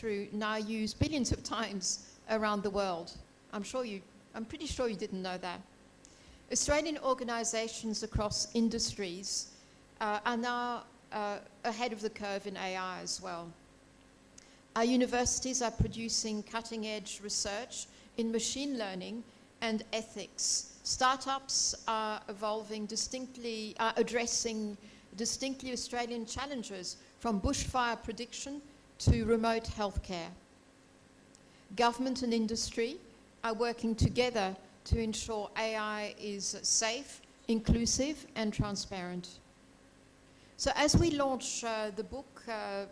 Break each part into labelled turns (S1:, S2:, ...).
S1: breakthrough now used billions of times around the world. I'm pretty sure you didn't know that. Australian organisations across industries are now ahead of the curve in AI as well. Our universities are producing cutting-edge research in machine learning and ethics. Startups are addressing distinctly Australian challenges, from bushfire prediction to remote healthcare. Government and industry are working together to ensure AI is safe, inclusive, and transparent. So as we launch the book a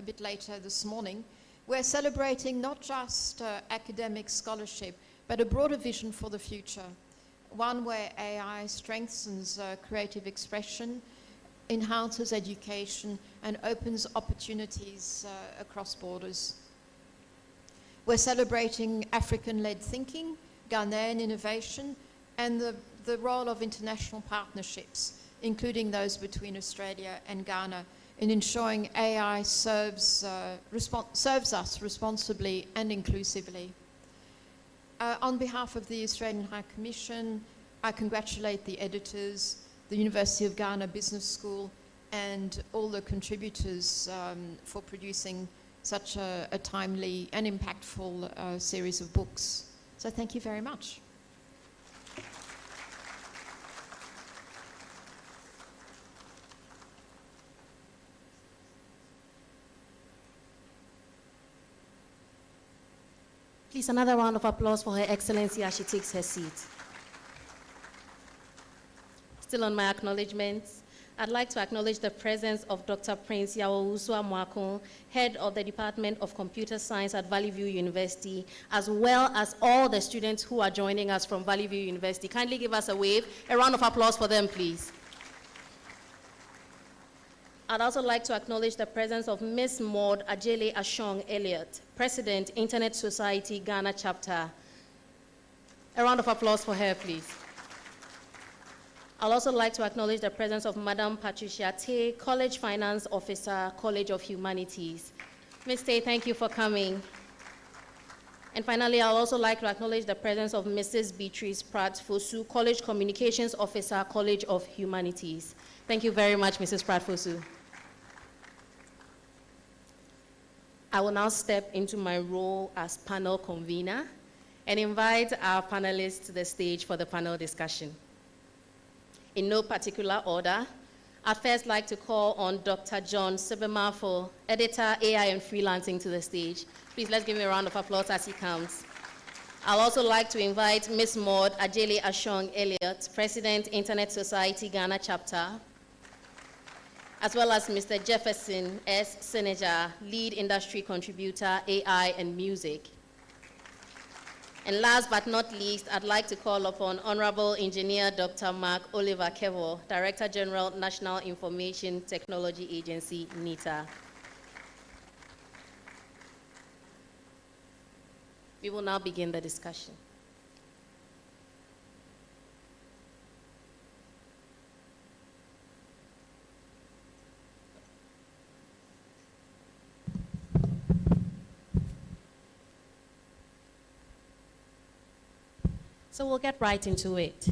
S1: bit later this morning, we're celebrating not just academic scholarship, but a broader vision for the future, one where AI strengthens creative expression, enhances education, and opens opportunities across borders. We're celebrating African-led thinking, Ghanaian innovation, and the role of international partnerships, including those between Australia and Ghana, in ensuring AI serves us responsibly and inclusively. On behalf of the Australian High Commission, I congratulate the editors, the University of Ghana Business School, and all the contributors for producing such a timely and impactful series of books. So thank you very much.
S2: Please, another round of applause for Her Excellency as she takes her seat. Still on my acknowledgements, I'd like to acknowledge the presence of Dr. Prince Yawowusua Mwakun, Head of the Department of Computer Science at Valley View University, as well as all the students who are joining us from Valley View University. Kindly give us a wave. A round of applause for them, please. I'd also like to acknowledge the presence of Ms. Maud Ajele Ashong Elliott, President, Internet Society Ghana Chapter. A round of applause for her, please. I'd also like to acknowledge the presence of Madam Patricia Tay, College Finance Officer, College of Humanities. Ms. Tay, thank you for coming. And finally, I'd also like to acknowledge the presence of Mrs. Beatrice Pratt-Fosu, College Communications Officer, College of Humanities. Thank you very much, Mrs. Pratt-Fosu. I will now step into my role as panel convener and invite our panelists to the stage for the panel discussion. In no particular order, I'd first like to call on Dr. John Sebemafo, Editor, AI and Freelancing, to the stage. Please, let's give him a round of applause as he comes. I'd also like to invite Ms. Maud Ajele Ashong Elliott, President, Internet Society Ghana Chapter, as well as Mr. Jefferson S. Seneja, Lead Industry Contributor, AI and Music. And last but not least, I'd like to call upon Honorable Engineer Dr. Mark Oliver Kevo, Director General, National Information Technology Agency, NITA. We will now begin the discussion. So we'll get right into it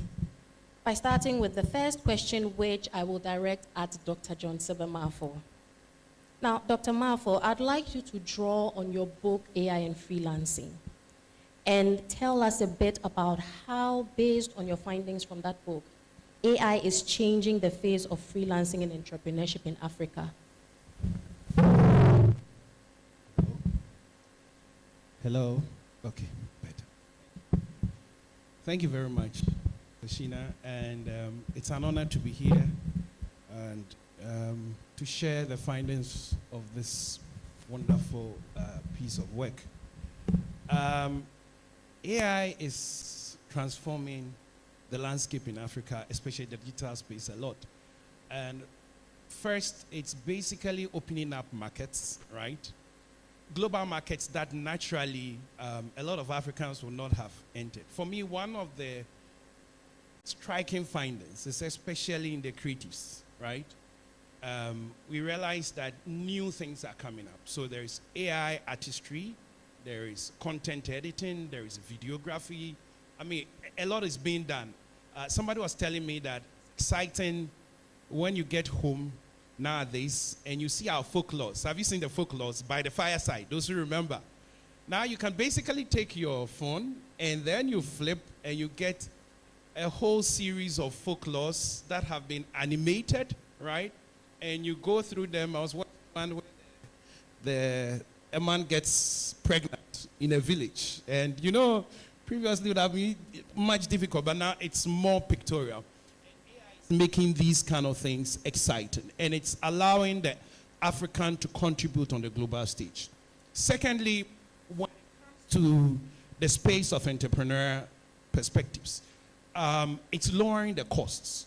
S2: by starting with the first question, which I will direct at Dr. John Sebemafo. Now, Dr. Mafo, I'd like you to draw on your book, AI and Freelancing, and tell us a bit about how, based on your findings from that book, AI is changing the face of freelancing and entrepreneurship in Africa.
S3: Hello. Okay, better. Thank you very much, Sheena, and it's an honor to be here and to share the findings of this wonderful piece of work. AI is transforming the landscape in Africa, especially the digital space, a lot. And first, it's basically opening up markets, right? Global markets that naturally a lot of Africans will not have entered. For me, one of the striking findings is especially in the creatives, right? we realize that new things are coming up. So there is AI artistry, there is content editing, there is videography. I mean, a lot is being done. Somebody was telling me that it's exciting when you get home nowadays and you see our folklores. Have you seen the folklores by the fireside? Those who remember. Now you can basically take your phone and then you flip and you get a whole series of folklores that have been animated, right? And you go through them. I was watching one where a man gets pregnant in a village. And you know, previously it would have been much difficult, but now it's more pictorial. Making these kind of things exciting, and it's allowing the African to contribute on the global stage. Secondly, when it comes to the space of entrepreneur perspectives, it's lowering the costs.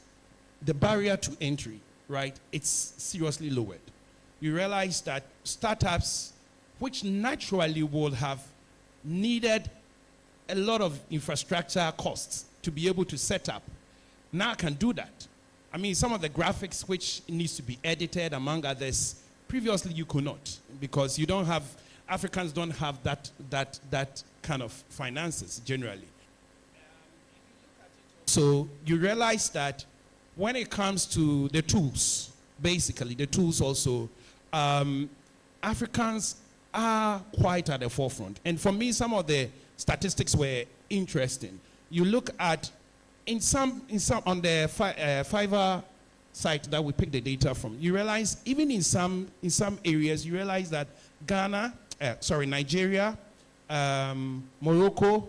S3: The barrier to entry, right? It's seriously lowered. You realize that startups, which naturally would have needed a lot of infrastructure costs to be able to set up, now can do that. I mean, some of the graphics which needs to be edited, among others, previously you could not, because you don't have, Africans don't have that kind of finances generally. So you realize that when it comes to the tools, basically the tools also, Africans are quite at the forefront. And for me, some of the statistics were interesting. You look at in some on the Fiverr site that we pick the data from, you realize even in some areas, you realize that Nigeria, Morocco,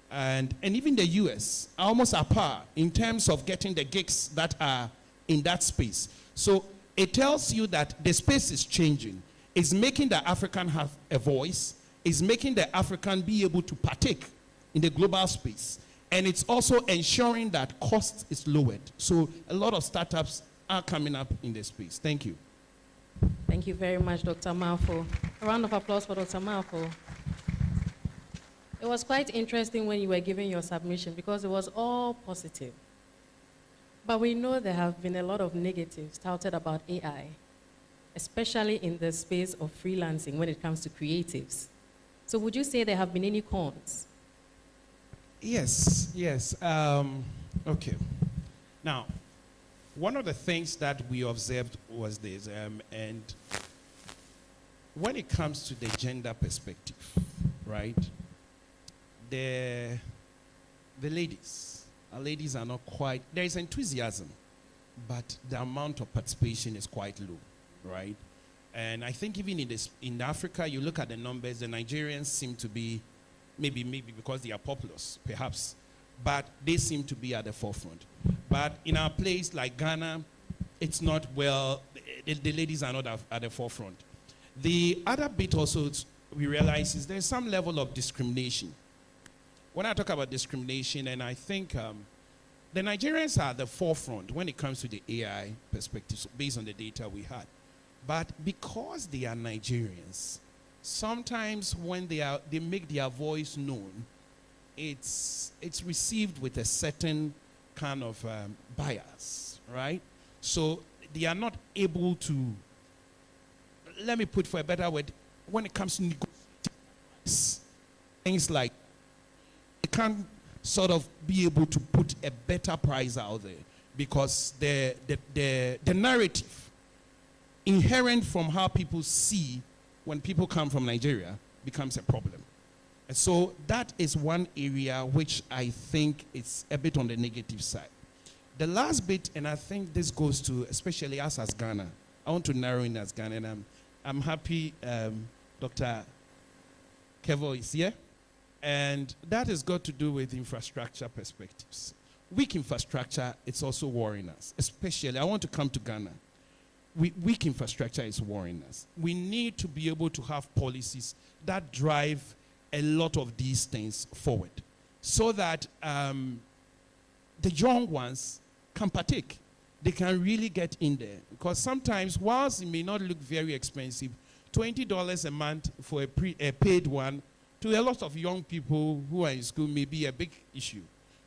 S3: and even the US are almost at par in terms of getting the gigs that are in that space. So it tells you that the space is changing. It's making the African have a voice. It's making the African be able to partake in the global space. And it's also ensuring that cost is lowered. So a lot of startups are coming up in this space. Thank you.
S2: Thank you very much, Dr. Malfo. A round of applause for Dr. Malfo. It was quite interesting when you were giving your submission because it was all positive. But we know there have been a lot of negatives touted about AI, especially in the space of freelancing when it comes to creatives. So would you say there have been any cons?
S3: Yes. Okay. Now, one of the things that we observed was this, and when it comes to the gender perspective, right? The ladies, our ladies are not quite, there is enthusiasm, but the amount of participation is quite low, right? And I think even in Africa, you look at the numbers, the Nigerians seem to be, maybe because they are populous, perhaps, but they seem to be at the forefront. But in our place like Ghana, it's not well, the ladies are not at the forefront. The other bit also we realize is there's some level of discrimination. When I talk about discrimination, and I think the Nigerians are at the forefront when it comes to the AI perspective, based on the data we had. But because they are Nigerians, sometimes when they make their voice known, it's received with a certain kind of bias, right? So they are not able to, let me put for a better word, when it comes to negotiating things like, they can't sort of be able to put a better price out there because the narrative inherent from how people see when people come from Nigeria becomes a problem. And so that is one area which I think is a bit on the negative side. The last bit, and I think this goes to especially us as Ghana. I want to narrow in as Ghana, and I'm happy Dr. Kevo is here. And that has got to do with infrastructure perspectives. Weak infrastructure, it's also worrying us, especially, I want to come to Ghana. Weak infrastructure is worrying us. We need to be able to have policies that drive a lot of these things forward so that the young ones can partake. They can really get in there. Because sometimes, whilst it may not look very expensive, $20 a month for a paid one, to a lot of young people who are in school may be a big issue.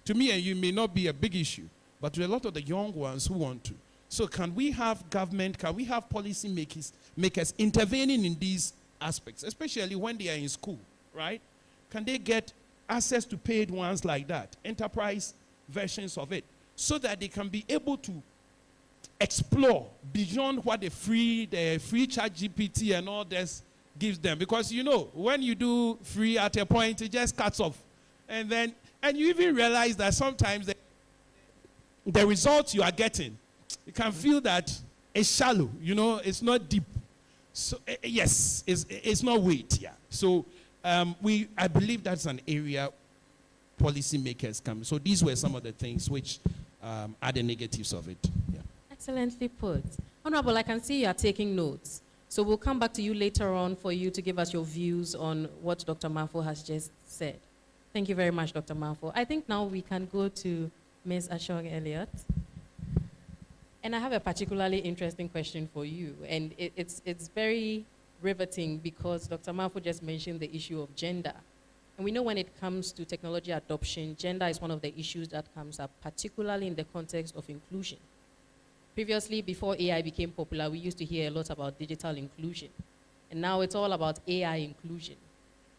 S3: To me and you may not be a big issue, but to a lot of the young ones who want to. So can we have government, can we have policy makers intervening in these aspects, especially when they are in school, right? Can they get access to paid ones like that, enterprise versions of it, so that they can be able to explore beyond what the free chat GPT and all this gives them? Because you know, when you do free at a point, it just cuts off. And you even realize that sometimes the results you are getting, you can feel that it's shallow, you know, it's not deep. So yes, it's not weight, yeah. So I believe that's an area policymakers come. So these were some of the things which are the negatives of it. Yeah.
S2: Excellently put. Honorable, I can see you are taking notes. So we'll come back to you later on for you to give us your views on what Dr. Manfo has just said. Thank you very much, Dr. Manfo. I think now we can go to Ms. Ashong Elliott. And I have a particularly interesting question for you. And it's very riveting because Dr. Manfo just mentioned the issue of gender. And we know when it comes to technology adoption, gender is one of the issues that comes up, particularly in the context of inclusion. Previously, before AI became popular, we used to hear a lot about digital inclusion. And now it's all about AI inclusion.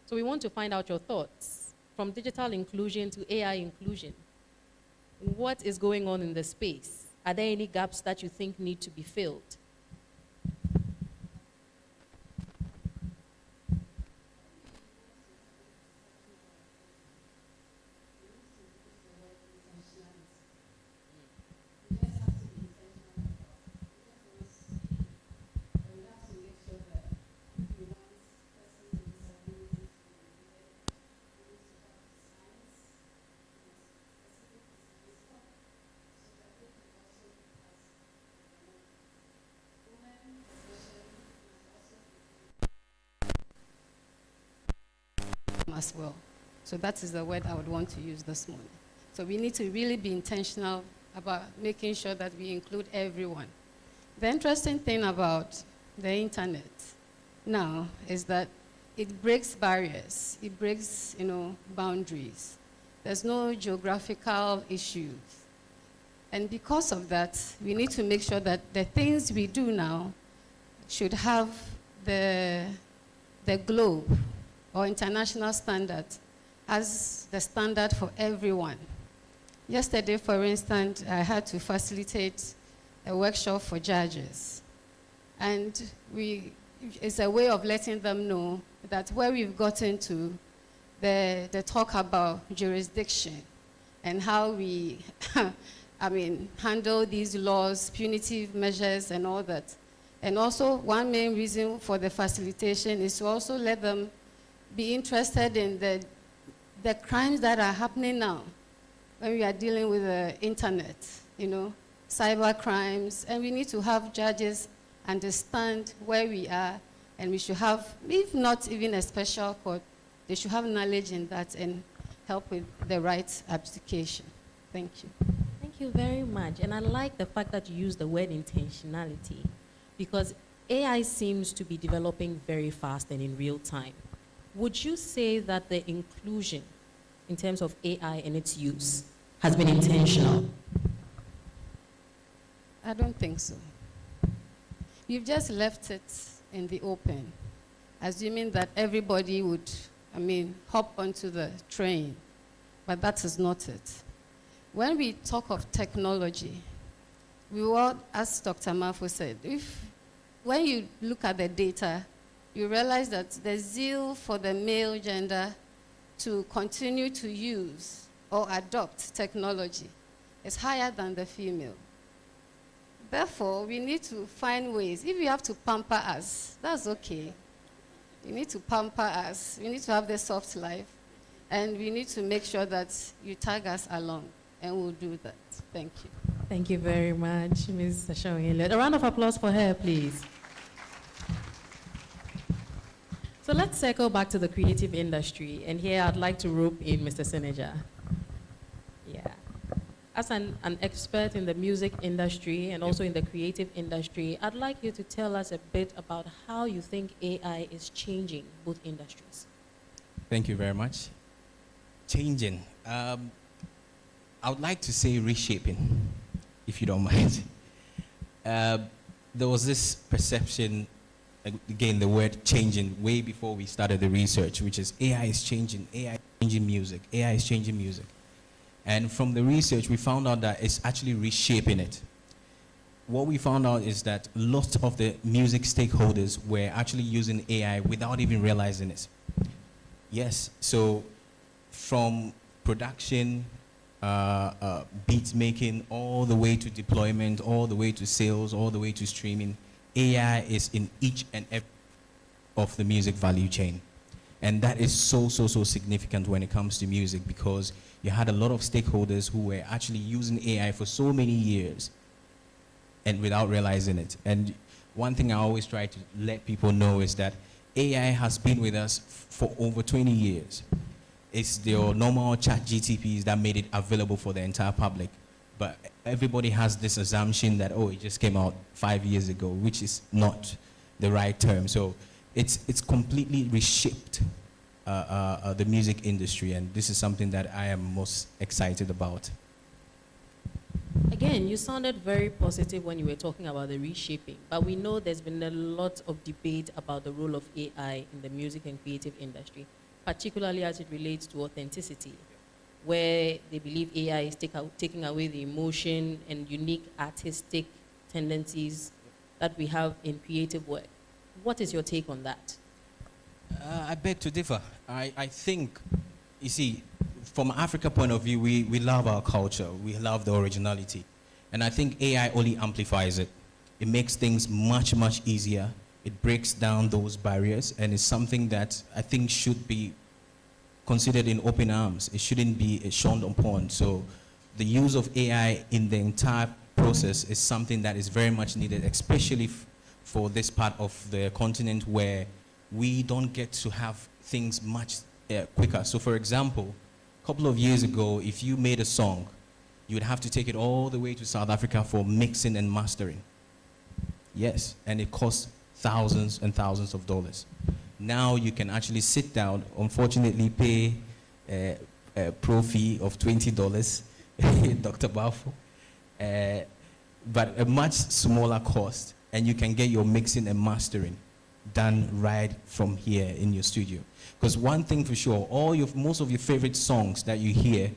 S2: So we want to find out your thoughts. From digital inclusion to AI inclusion, what is going on in the space? Are there any gaps that you think need to be filled?
S4: As well. So that is the word I would want to use this morning. So we need to really be intentional about making sure that we include everyone. The interesting thing about the internet now is that it breaks barriers. It breaks, boundaries. There's no geographical issues. And because of that, we need to make sure that the things we do now should have the globe or international standard as the standard for everyone. Yesterday, for instance, I had to facilitate a workshop for judges. And it's a way of letting them know that where we've gotten to, the talk about jurisdiction and how we handle these laws, punitive measures and all that. And also, one main reason for the facilitation is to also let them be interested in the crimes that are happening now when we are dealing with the internet, cyber crimes. And we need to have judges understand where we are, and we should have, if not even a special court, they should have knowledge in that and help with the right application. Thank you.
S2: Thank you very much. And I like the fact that you use the word intentionality, because AI seems to be developing very fast and in real time. Would you say that the inclusion in terms of AI and its use has been intentional?
S4: I don't think so. You've just left it in the open, assuming that everybody would, hop onto the train, but that is not it. When we talk of technology, we will, as Dr. Manfo said, when you look at the data, you realize that the zeal for the male gender to continue to use or adopt technology is higher than the female. Therefore, we need to find ways. If you have to pamper us, that's okay. You need to pamper us. We need to have the soft life. And we need to make sure that you tag us along, and we'll do that. Thank you.
S2: Thank you very much, Ms. Ashong Elliott. A round of applause for her, please. So let's circle back to the creative industry. And here I'd like to rope in Mr. Seneja. Yeah. As an expert in the music industry and also in the creative industry, I'd like you to tell us a bit about how you think AI is changing both industries.
S5: Thank you very much. Changing. I would like to say reshaping, if you don't mind. there was this perception, again, the word changing, way before we started the research, which is AI is changing, AI is changing music, AI is changing music. And from the research, we found out that it's actually reshaping it. What we found out is that lots of the music stakeholders were actually using AI without even realizing it. Yes, so from production, beat making, all the way to deployment, all the way to sales, all the way to streaming, AI is in each and every of the music value chain. And that is so significant when it comes to music, because you had a lot of stakeholders who were actually using AI for so many years and without realizing it. And one thing I always try to let people know is that AI has been with us for over 20 years. It's the normal chat GTPs that made it available for the entire public. But everybody has this assumption that, oh, it just came out 5 years ago, which is not the right term. So it's completely reshaped the music industry, and this is something that I am most excited about.
S2: Again, you sounded very positive when you were talking about the reshaping, but we know there's been a lot of debate about the role of AI in the music and creative industry, particularly as it relates to authenticity, where they believe AI is taking away the emotion and unique artistic tendencies that we have in creative work. What is your take on that?
S5: I beg to differ. I think, you see, from an Africa point of view, we love our culture. We love the originality. And I think AI only amplifies it. It makes things much easier. It breaks down those barriers, and it's something that I think should be considered in open arms. It shouldn't be shunned upon. So the use of AI in the entire process is something that is very much needed, especially for this part of the continent where we don't get to have things much quicker. So for example, a couple of years ago, if you made a song, you would have to take it all the way to South Africa for mixing and mastering. Yes, and it costs thousands and thousands of dollars. Now you can actually sit down, unfortunately pay a pro fee of $20, Dr. Bafo, but a much smaller cost, and you can get your mixing and mastering done right from here in your studio. Because one thing for sure, most of your favorite songs that you hear,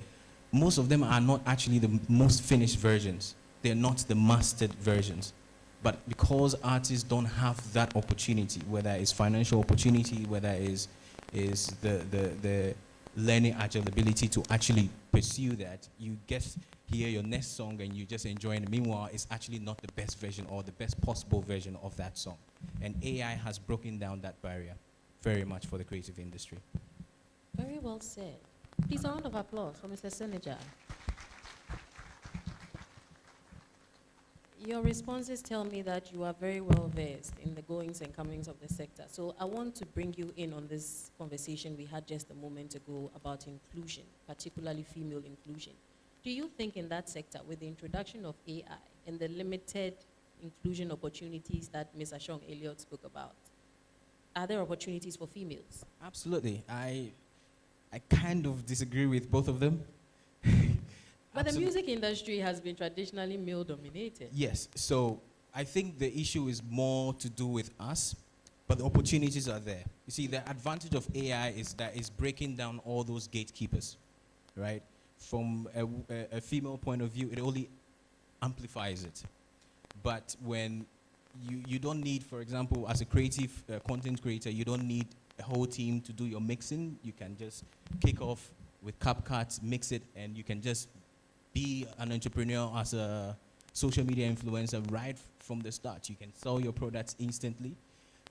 S5: most of them are not actually the most finished versions. They're not the mastered versions. But because artists don't have that opportunity, whether it's financial opportunity, whether it's the learning agility to actually pursue that, you hear your next song and you just enjoy it. Meanwhile, it's actually not the best version or the best possible version of that song. And AI has broken down that barrier very much for the creative industry.
S2: Very well said. Please, a round of applause for Mr. Seneja. Your responses tell me that you are very well versed in the goings and comings of the sector. So I want to bring you in on this conversation we had just a moment ago about inclusion, particularly female inclusion. Do you think in that sector, with the introduction of AI and the limited inclusion opportunities that Ms. Ashong Elliott spoke about, are there opportunities for females?
S5: Absolutely. I kind of disagree with both of them.
S2: But the music industry has been traditionally male-dominated.
S5: Yes, so I think the issue is more to do with us, but the opportunities are there. You see, the advantage of AI is that it's breaking down all those gatekeepers, right? From a female point of view, it only amplifies it. But when you don't need, for example, as a creative content creator, you don't need a whole team to do your mixing. You can just kick off with CapCut, mix it, and you can just be an entrepreneur as a social media influencer right from the start. You can sell your products instantly,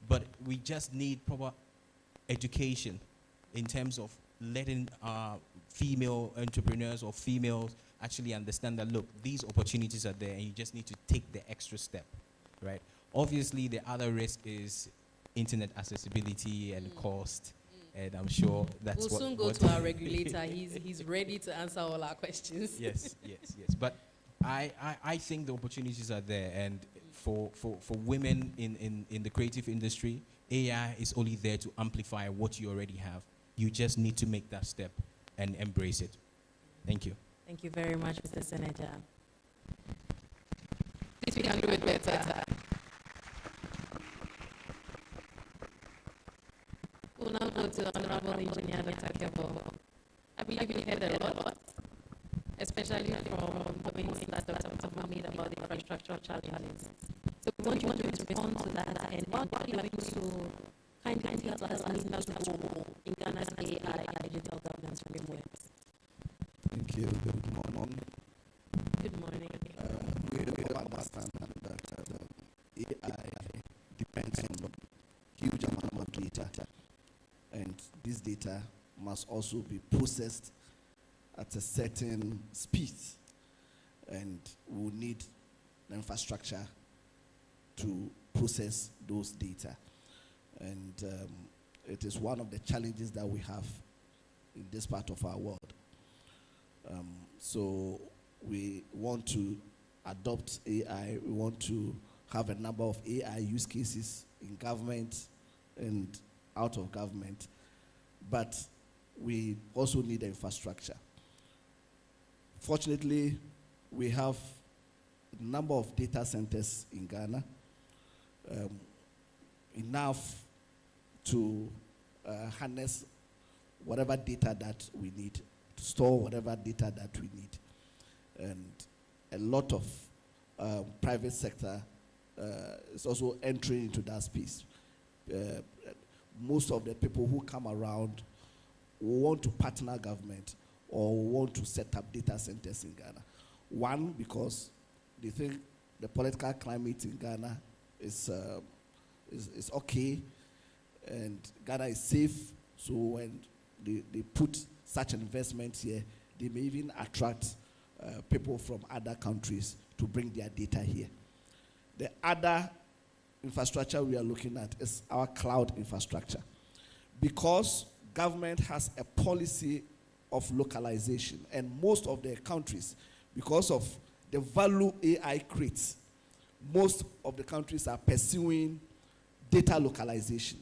S5: but we just need proper education in terms of letting female entrepreneurs or females actually understand that, look, these opportunities are there and you just need to take the extra step, right? Obviously, the other risk is internet accessibility and cost. And I'm sure that's
S2: we'll soon go to our regulator. He's ready to answer all our questions.
S5: Yes. But I think the opportunities are there. And for women in the creative industry, AI is only there to amplify what you already have. You just need to make that step and embrace it. Thank you.
S2: Thank you very much, Mr. Senator.
S4: it, we can do it better. We'll now go to Honorable Engineer Dr. Kebo. I believe we heard a lot, especially from the points that Dr. Mutama made about the infrastructural challenges. So we want you to respond to that, and what are you going to kindly tell us listeners to go in Ghana's AI and digital governance frameworks?
S6: Thank you. Good morning.
S2: Good morning.
S6: We understand that AI depends on a huge amount of data, and this data must also be processed at a certain speed, and we will need the infrastructure to process those data. And it is one of the challenges that we have in this part of our world. So we want to adopt AI. We want to have a number of AI use cases in government and out of government, but we also need the infrastructure. Fortunately, we have a number of data centers in Ghana, enough to harness whatever data that we need, to store whatever data that we need. And a lot of private sector is also entering into that space. Most of the people who come around want to partner government or want to set up data centers in Ghana. One, because they think the political climate in Ghana is okay, and Ghana is safe, so when they put such an investment here, they may even attract people from other countries to bring their data here. The other infrastructure we are looking at is our cloud infrastructure. Because government has a policy of localization, and most of the countries, because of the value AI creates, most of the countries are pursuing data localization,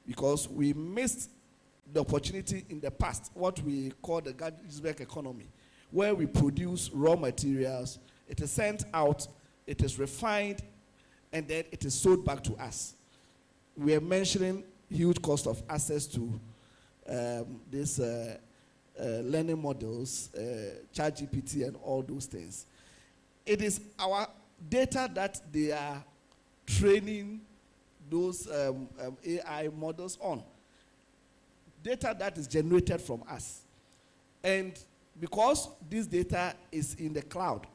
S6: because we missed the opportunity in the past, what we call the Gettysburg economy, where we produce raw materials, it is sent out, it is refined, and then it is sold back to us. We are mentioning huge cost of access to these learning models, ChatGPT and all those things. It is our data that they are training those AI models on. Data that is generated from us. And because this data is in the cloud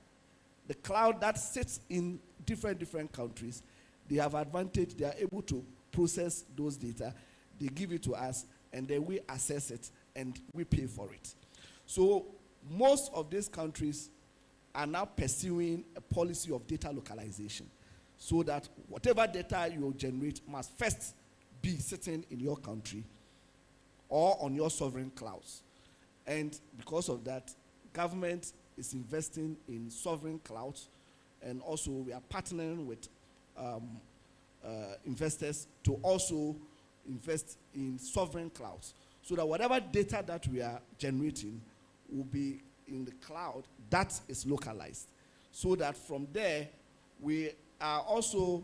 S6: that sits in different countries, they have advantage, they are able to process those data, they give it to us, and then we access it and we pay for it. So most of these countries are now pursuing a policy of data localization, so that whatever data you generate must first be sitting in your country or on your sovereign clouds. And because of that, government is investing in sovereign clouds, and also we are partnering with investors to also invest in sovereign clouds, so that whatever data that we are generating will be in the cloud that is localized, so that from there we are also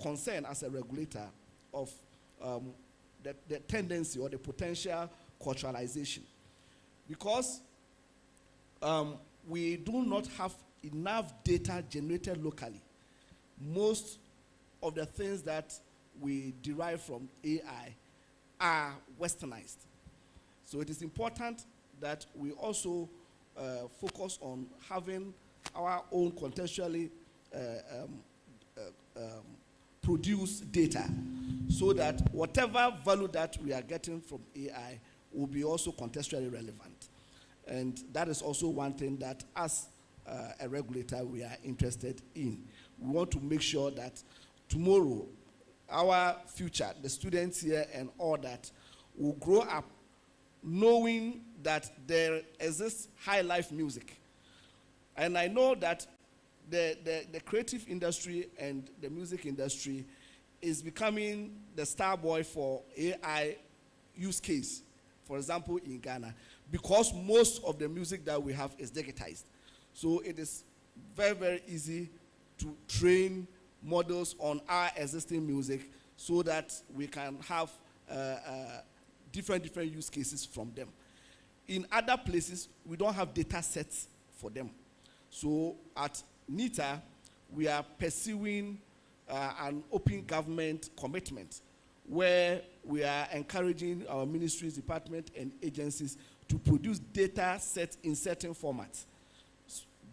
S6: concerned as a regulator of the tendency or the potential culturalization, because we do not have enough data generated locally. Most of the things that we derive from AI are westernized. So it is important that we also focus on having our own contextually produced data, so that whatever value that we are getting from AI will be also contextually relevant. And that is also one thing that as a regulator we are interested in. We want to make sure that tomorrow our future, the students here and all that, will grow up knowing that there exists high life music. And I know that the creative industry and the music industry is becoming the star boy for AI use case, for example, in Ghana, because most of the music that we have is digitized. So it is very, very easy to train models on our existing music so that we can have different use cases from them. In other places, we don't have data sets for them. So at NITA, we are pursuing an open government commitment where we are encouraging our ministries, departments, and agencies to produce data sets in certain formats.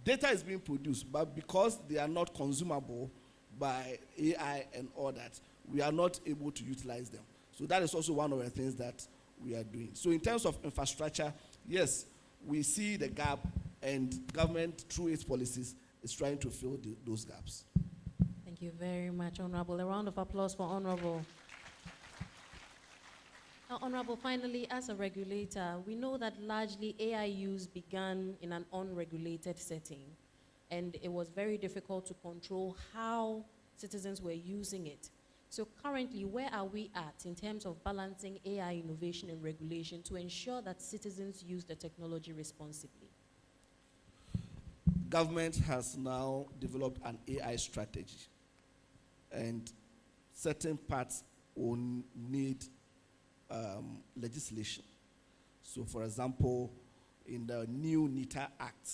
S6: Data is being produced, but because they are not consumable by AI and all that, we are not able to utilize them. So that is also one of the things that we are doing. So in terms of infrastructure, yes, we see the gap, and government, through its policies, is trying to fill those gaps.
S2: Thank you very much, Honorable. A round of applause for Honorable. Now, Honorable, finally, as a regulator, we know that largely AI use began in an unregulated setting, and it was very difficult to control how citizens were using it. So currently, where are we at in terms of balancing AI innovation and regulation to ensure that citizens use the technology responsibly?
S6: Government has now developed an AI strategy, and certain parts will need legislation. So for example, in the new NITA Act,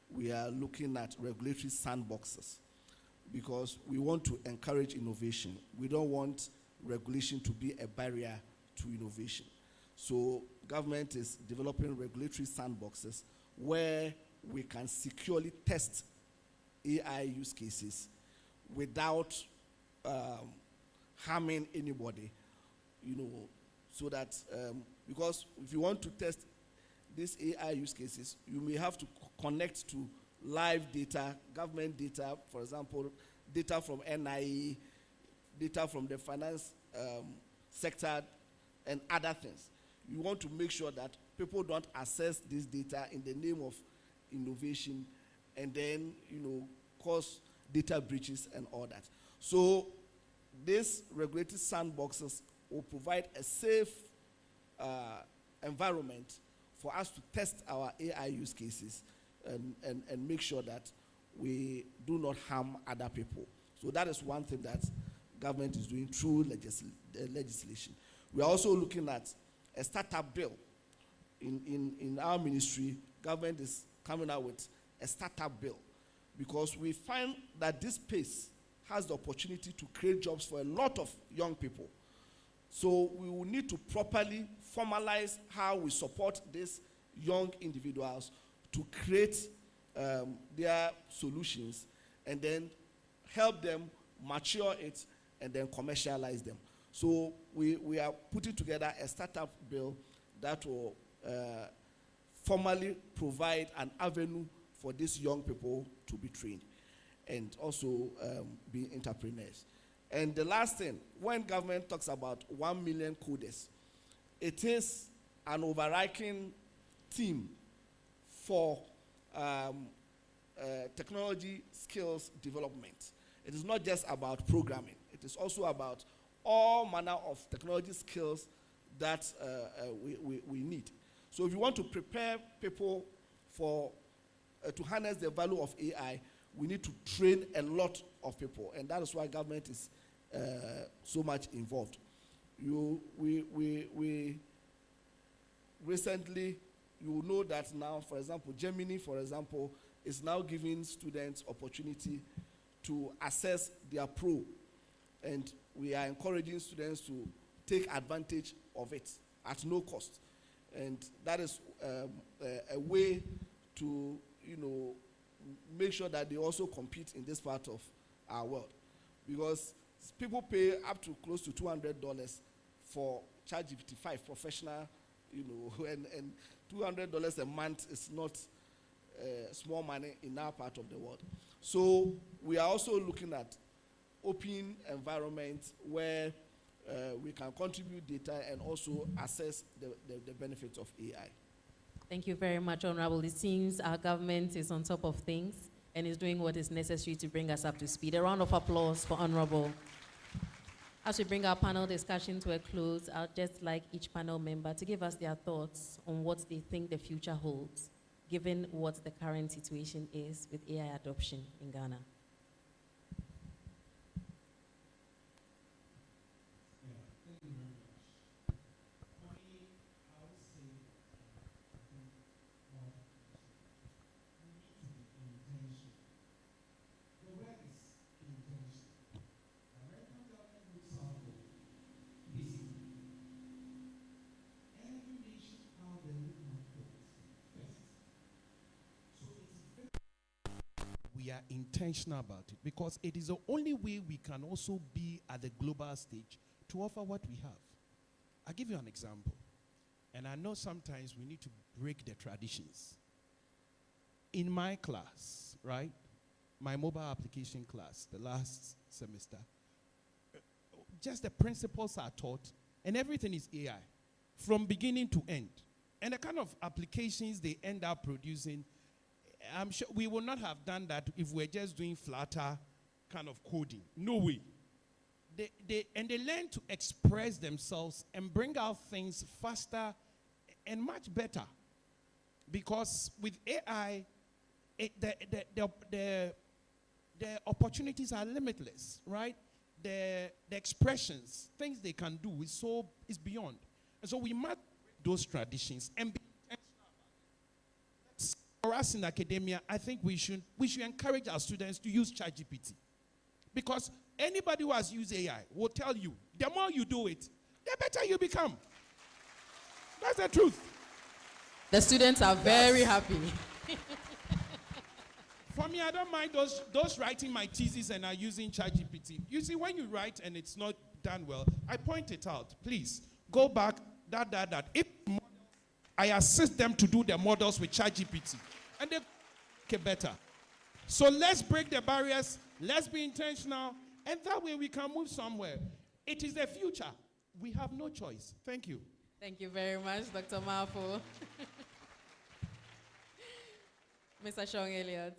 S6: we are looking at regulatory sandboxes because we want to encourage innovation. We don't want regulation to be a barrier to innovation. So government is developing regulatory sandboxes where we can securely test AI use cases without harming anybody, so that, because if you want to test these AI use cases, you may have to connect to live data, government data, for example, data from NIE, data from the finance sector, and other things. You want to make sure that people don't access this data in the name of innovation and then, cause data breaches and all that. So these regulatory sandboxes will provide a safe environment for us to test our AI use cases and make sure that we do not harm other people. So that is one thing that government is doing through legislation. We are also looking at a startup bill. In our ministry, government is coming out with a startup bill because we find that this space has the opportunity to create jobs for a lot of young people. So we will need to properly formalize how we support these young individuals to create their solutions and then help them mature it and then commercialize them. So we are putting together a startup bill that will formally provide an avenue for these young people to be trained and also be entrepreneurs. And the last thing, when government talks about 1 million coders, it is an overarching theme for technology skills development. It is not just about programming. It is also about all manner of technology skills that we need. So if you want to prepare people for to harness the value of AI, we need to train a lot of people, and that is why government is so much involved. We recently, you know that now, for example, Germany, for example, is now giving students opportunity to assess their pro, and we are encouraging students to take advantage of it at no cost. And that is a way to, make sure that they also compete in this part of our world. Because people pay up to close to $200 for ChatGPT 5 professional, and $200 a month is not small money in our part of the world. So we are also looking at open environments where we can contribute data and also assess the benefits of AI.
S2: Thank you very much, Honorable. It seems our government is on top of things and is doing what is necessary to bring us up to speed. A round of applause for Honorable. As we bring our panel discussion to a close, I'd just like each panel member to give us their thoughts on what they think the future holds, given what the current situation is with AI adoption in Ghana.
S3: are intentional about it, because it is the only way we can also be at the global stage to offer what we have. I'll give you an example. And I know sometimes we need to break the traditions. In my class, right, my mobile application class, the last semester, just the principles are taught, and everything is AI, from beginning to end. And the kind of applications they end up producing, I'm sure we would not have done that if we're just doing flatter kind of coding. No way. They learn to express themselves and bring out things faster and much better. Because with AI, the opportunities are limitless, right? The expressions, things they can do is beyond. And so we must break those traditions and be intentional about it. For us in academia, I think we should encourage our students to use ChatGPT. Because anybody who has used AI will tell you, the more you do it, the better you become. That's the truth.
S7: The students are very happy.
S3: For me, I don't mind those writing my thesis and are using ChatGPT. You see, when you write and it's not done well, I point it out. Please, go back, that. If I assist them to do the models with ChatGPT, and they get better. So let's break the barriers, let's be intentional, and that way we can move somewhere. It is the future. We have no choice. Thank you.
S7: Thank you very much, Dr. Mafo. Mr. Sean Elliott.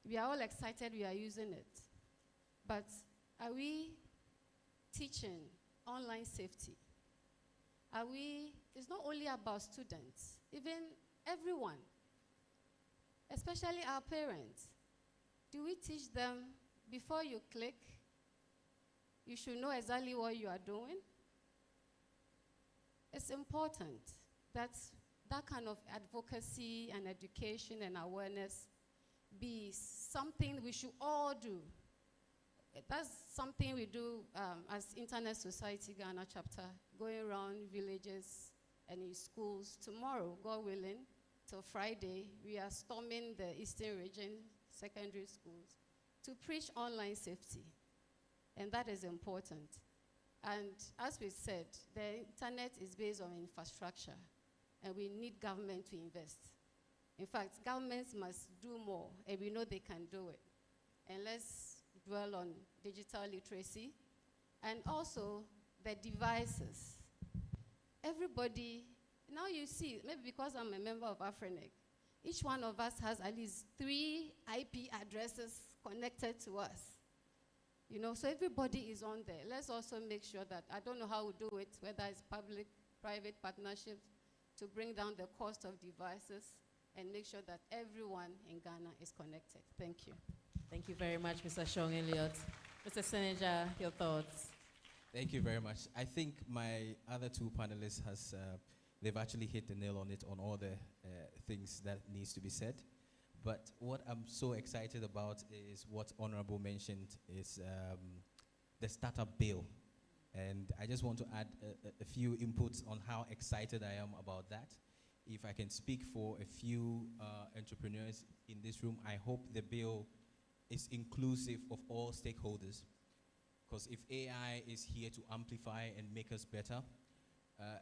S4: We are all excited we are using it. But are we teaching online safety? It's not only about students, even everyone, especially our parents. Do we teach them before you click, you should know exactly what you are doing? It's important that that kind of advocacy and education and awareness be something we should all do. That's something we do as Internet Society Ghana chapter, going around villages and in schools. Tomorrow, God willing, till Friday, we are storming the Eastern region secondary schools to preach online safety. And that is important. And as we said, the internet is based on infrastructure, and we need government to invest. In fact, governments must do more, and we know they can do it. And let's dwell on digital literacy, and also the devices. Everybody, now you see, maybe because I'm a member of Afrenic, each one of us has at least 3 IP addresses connected to us. You know, so everybody is on there. Let's also make sure that, I don't know how we do it, whether it's public-private partnerships, to bring down the cost of devices and make sure that everyone in Ghana is connected. Thank you.
S7: Thank you very much, Mr. Sean Elliott. Mr. Senator, your thoughts?
S5: Thank you very much. I think my other 2 panelists they've actually hit the nail on it, on all the things that needs to be said. But what I'm so excited about is what Honorable mentioned is the startup bill. And I just want to add a few inputs on how excited I am about that. If I can speak for a few entrepreneurs in this room, I hope the bill is inclusive of all stakeholders. Because if AI is here to amplify and make us better,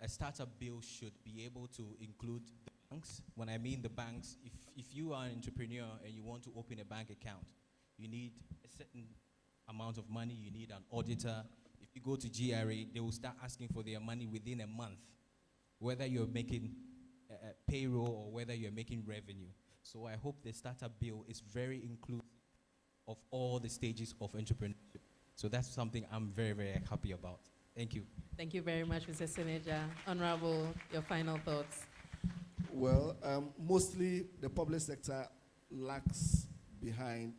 S5: a startup bill should be able to include the banks. When I mean the banks, if you are an entrepreneur and you want to open a bank account, you need a certain amount of money, you need an auditor. If you go to GRA, they will start asking for their money within a month, whether you're making payroll or whether you're making revenue. So I hope the startup bill is very inclusive of all the stages of entrepreneurship. So that's something I'm very, very happy about. Thank you.
S7: Thank you very much, Mr. Seneja. Honorable, your final thoughts.
S6: Well, mostly the public sector lags behind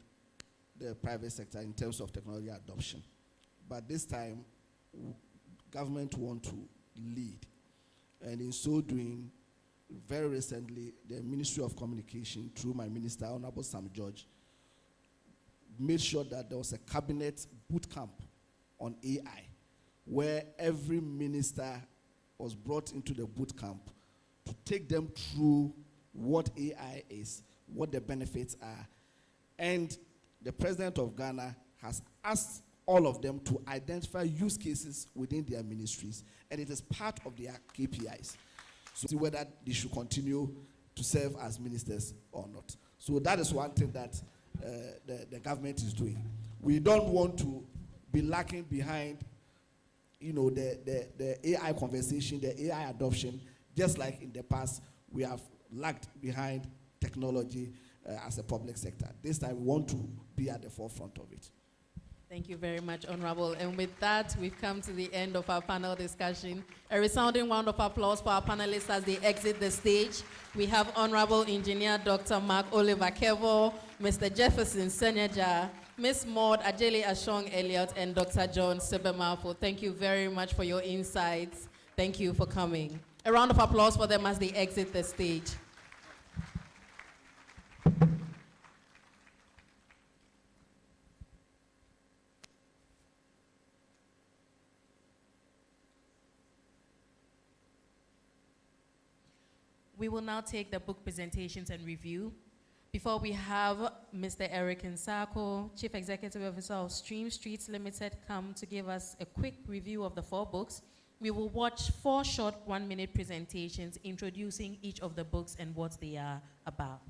S6: the private sector in terms of technology adoption. But this time, government want to lead. And in so doing, very recently, the Ministry of Communication, through my minister, Honorable Sam George, made sure that there was a cabinet boot camp on AI, where every minister was brought into the boot camp to take them through what AI is, what the benefits are. And the president of Ghana has asked all of them to identify use cases within their ministries, and it is part of their KPIs. So see whether they should continue to serve as ministers or not. So that is one thing that the government is doing. We don't want to be lacking behind, the AI conversation, the AI adoption. Just like in the past, we have lagged behind technology as a public sector. This time, we want to be at the forefront of it.
S7: Thank you very much, Honorable. And with that, we've come to the end of our panel discussion. A resounding round of applause for our panelists as they exit the stage. We have Honorable Engineer Dr. Mark Oliver Kevo, Mr. Jefferson Seneja, Ms. Maud Ajeli Ashong Elliott, and Dr. John Sebemafo. Thank you very much for your insights. Thank you for coming. A round of applause for them as they exit the stage. We will now take the book presentations and review. Before we have Mr. Eric Nsako, Chief Executive Officer of Stream Streets Limited, come to give us a quick review of the 4 books. We will watch 4 short 1-minute presentations introducing each of the books and what they are about.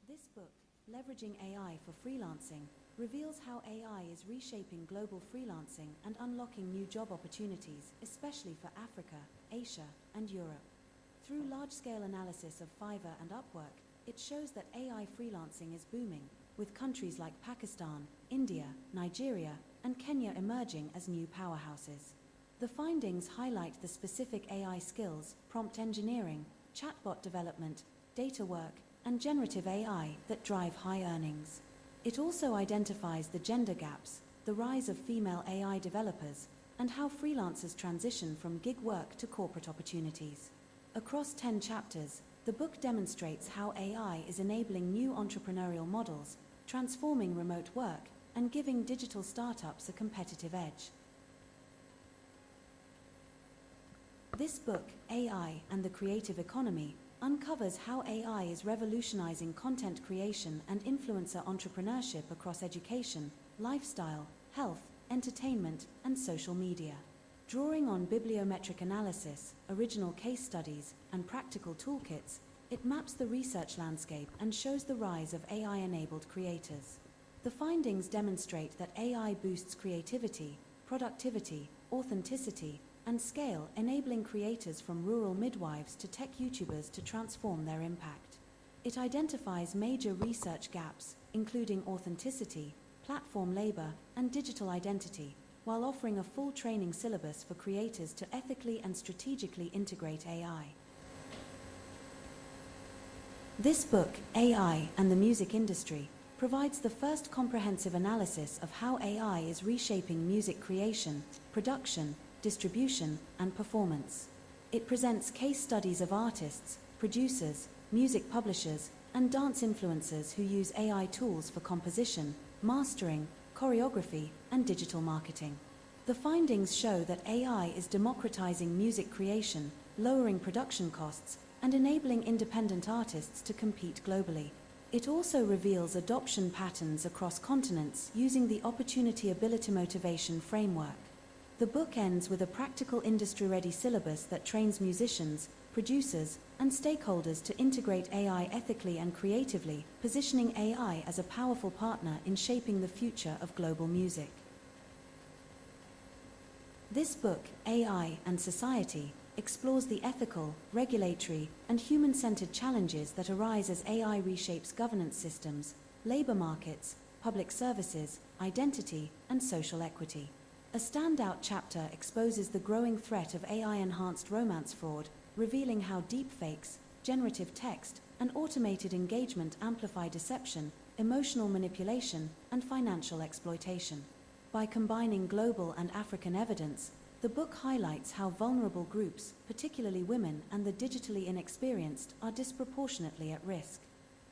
S8: This book, Leveraging AI for Freelancing, reveals how AI is reshaping global freelancing and unlocking new job opportunities, especially for Africa, Asia, and Europe. Through large-scale analysis of Fiverr and Upwork, it shows that AI freelancing is booming, with countries like Pakistan, India, Nigeria, and Kenya emerging as new powerhouses. The findings highlight the specific AI skills, prompt engineering, chatbot development, data work, and generative AI that drive high earnings. It also identifies the gender gaps, the rise of female AI developers, and how freelancers transition from gig work to corporate opportunities. Across 10 chapters, the book demonstrates how AI is enabling new entrepreneurial models, transforming remote work, and giving digital startups a competitive edge. This book, AI and the Creative Economy, uncovers how AI is revolutionizing content creation and influencer entrepreneurship across education, lifestyle, health, entertainment, and social media. Drawing on bibliometric analysis, original case studies, and practical toolkits, it maps the research landscape and shows the rise of AI-enabled creators. The findings demonstrate that AI boosts creativity, productivity, authenticity, and scale, enabling creators from rural midwives to tech YouTubers to transform their impact. It identifies major research gaps, including authenticity, platform labor, and digital identity, while offering a full training syllabus for creators to ethically and strategically integrate AI. This book, AI and the Music Industry, provides the first comprehensive analysis of how AI is reshaping music creation, production, distribution, and performance. It presents case studies of artists, producers, music publishers, and dance influencers who use AI tools for composition, mastering, choreography, and digital marketing. The findings show that AI is democratizing music creation, lowering production costs, and enabling independent artists to compete globally. It also reveals adoption patterns across continents using the Opportunity Ability Motivation framework. The book ends with a practical industry-ready syllabus that trains musicians, producers, and stakeholders to integrate AI ethically and creatively, positioning AI as a powerful partner in shaping the future of global music. This book, AI and Society, explores the ethical, regulatory, and human-centered challenges that arise as AI reshapes governance systems, labor markets, public services, identity, and social equity. A standout chapter exposes the growing threat of AI-enhanced romance fraud, revealing how deepfakes, generative text, and automated engagement amplify deception, emotional manipulation, and financial exploitation. By combining global and African evidence, the book highlights how vulnerable groups, particularly women and the digitally inexperienced, are disproportionately at risk.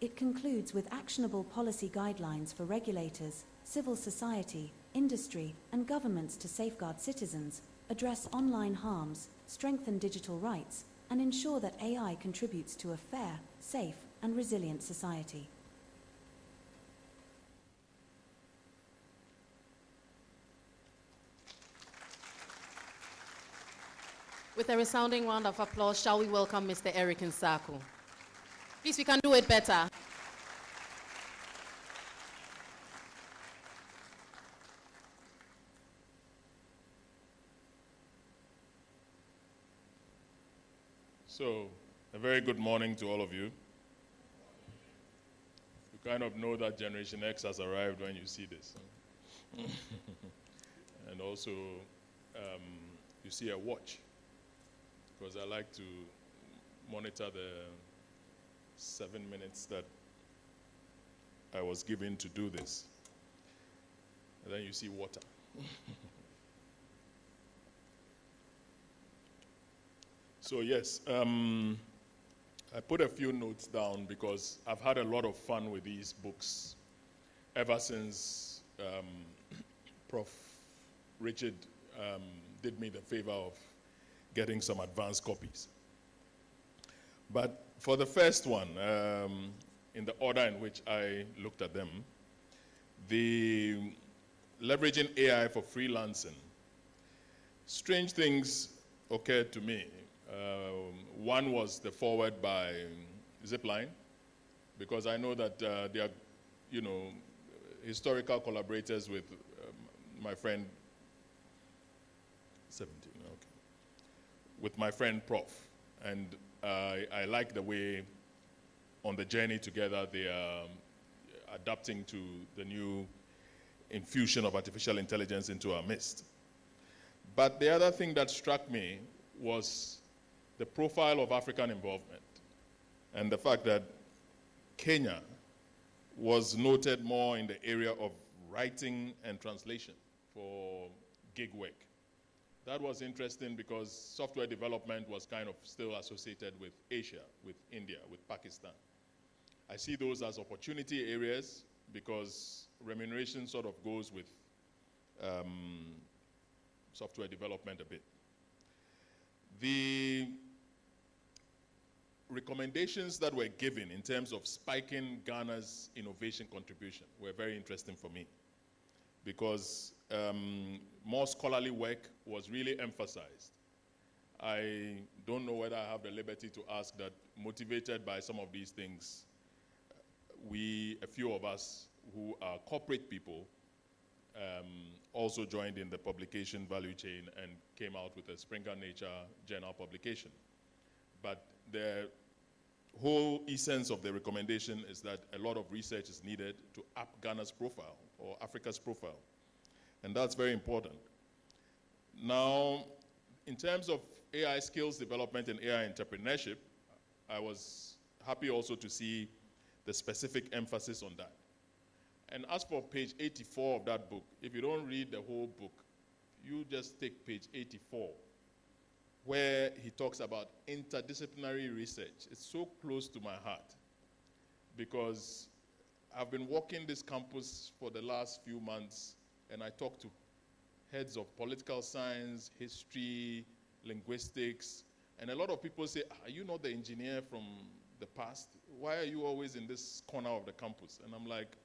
S8: It concludes with actionable policy guidelines for regulators, civil society, industry, and governments to safeguard citizens, address online harms, strengthen digital rights, and ensure that AI contributes to a fair, safe, and resilient society.
S7: With a resounding round of applause, shall we welcome Mr. Eric Nsaku? Please, we can do it better.
S9: So, a very good morning to all of you. You kind of know that Generation X has arrived when you see this. And also, you see a watch, because I like to monitor the 7 minutes that I was given to do this. And then you see water. So yes, I put a few notes down because I've had a lot of fun with these books ever since Prof. Richard did me the favor of getting some advanced copies. But for the first one, in the order in which I looked at them, the leveraging AI for freelancing, strange things occurred to me. One was the forward by Zipline, because I know that they are, historical collaborators with my friend, 17, okay, with my friend Prof. And I like the way on the journey together they are adapting to the new infusion of artificial intelligence into our midst. But the other thing that struck me was the profile of African involvement and the fact that Kenya was noted more in the area of writing and translation for gig work. That was interesting because software development was kind of still associated with Asia, with India, with Pakistan. I see those as opportunity areas because remuneration sort of goes with software development a bit. The recommendations that were given in terms of spiking Ghana's innovation contribution were very interesting for me because more scholarly work was really emphasized. I don't know whether I have the liberty to ask that, motivated by some of these things, a few of us who are corporate people also joined in the publication value chain and came out with a Springer Nature journal publication. But the whole essence of the recommendation is that a lot of research is needed to up Ghana's profile or Africa's profile. And that's very important. Now, in terms of AI skills development and AI entrepreneurship, I was happy also to see the specific emphasis on that. And as for page 84 of that book, if you don't read the whole book, you just take page 84, where he talks about interdisciplinary research. It's so close to my heart because I've been walking this campus for the last few months and I talk to heads of political science, history, linguistics, and a lot of people say, are you not the engineer from the past? Why are you always in this corner of the campus? And I'm like,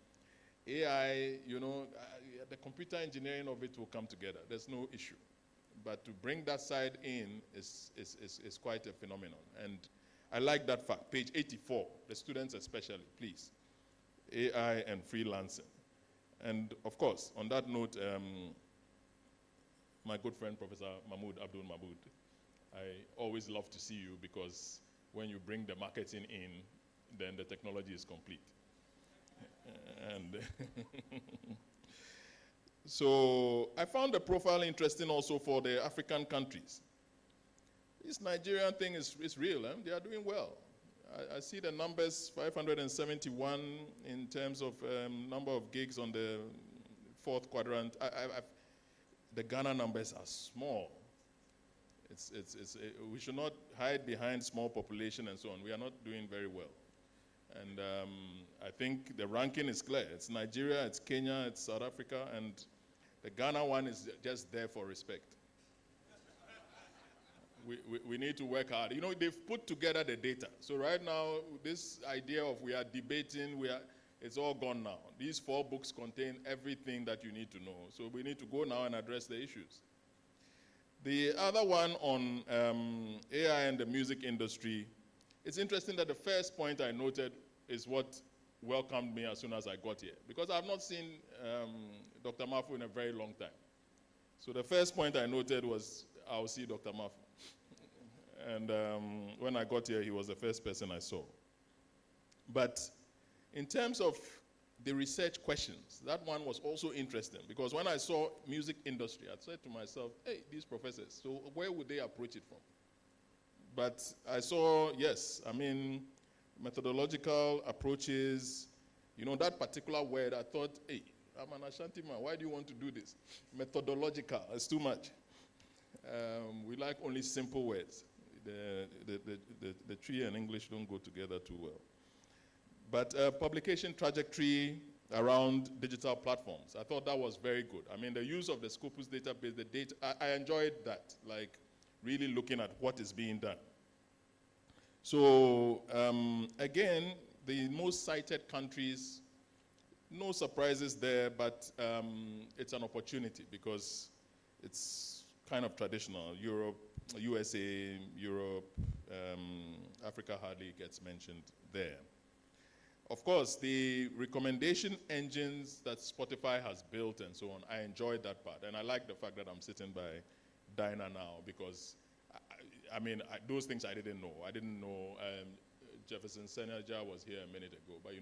S9: AI, the computer engineering of it will come together. There's no issue. But to bring that side in is quite a phenomenon. And I like that fact. Page 84, the students especially, please. AI and freelancing. And of course, on that note, my good friend, Professor Abdul Mahmoud, I always love to see you because when you bring the marketing in, then the technology is complete. And so I found the profile interesting also for the African countries. This Nigerian thing is real. They are doing well. I see the numbers, 571 in terms of number of gigs on the fourth quadrant. The Ghana numbers are small. We should not hide behind small population and so on. We are not doing very well. And I think the ranking is clear. It's Nigeria, it's Kenya, it's South Africa, and the Ghana one is just there for respect. We need to work hard. They've put together the data. So right now, this idea of we are debating, it's all gone now. These 4 books contain everything that you need to know. So we need to go now and address the issues. The other one on AI and the music industry, it's interesting that the first point I noted is what welcomed me as soon as I got here. Because I've not seen Dr. Mafu in a very long time. So the first point I noted was, I'll see Dr. Mafu. And when I got here, he was the first person I saw. But in terms of the research questions, that one was also interesting because when I saw music industry, I said to myself, hey, these professors, so where would they approach it from? But I saw, yes, methodological approaches, that particular word, I thought, hey, I'm an Ashanti man, why do you want to do this? Methodological, it's too much. We like only simple words. The tree and English don't go together too well. But publication trajectory around digital platforms, I thought that was very good. The use of the Scopus database, the data, I enjoyed that, like really looking at what is being done. So again, the most cited countries, no surprises there, but it's an opportunity because it's kind of traditional. Europe, USA, Europe, Africa hardly gets mentioned there. Of course, the recommendation engines that Spotify has built and so on, I enjoyed that part. And I like the fact that I'm sitting by Dinah now because, those things I didn't know. I didn't know Jefferson Senaja was here a minute ago, but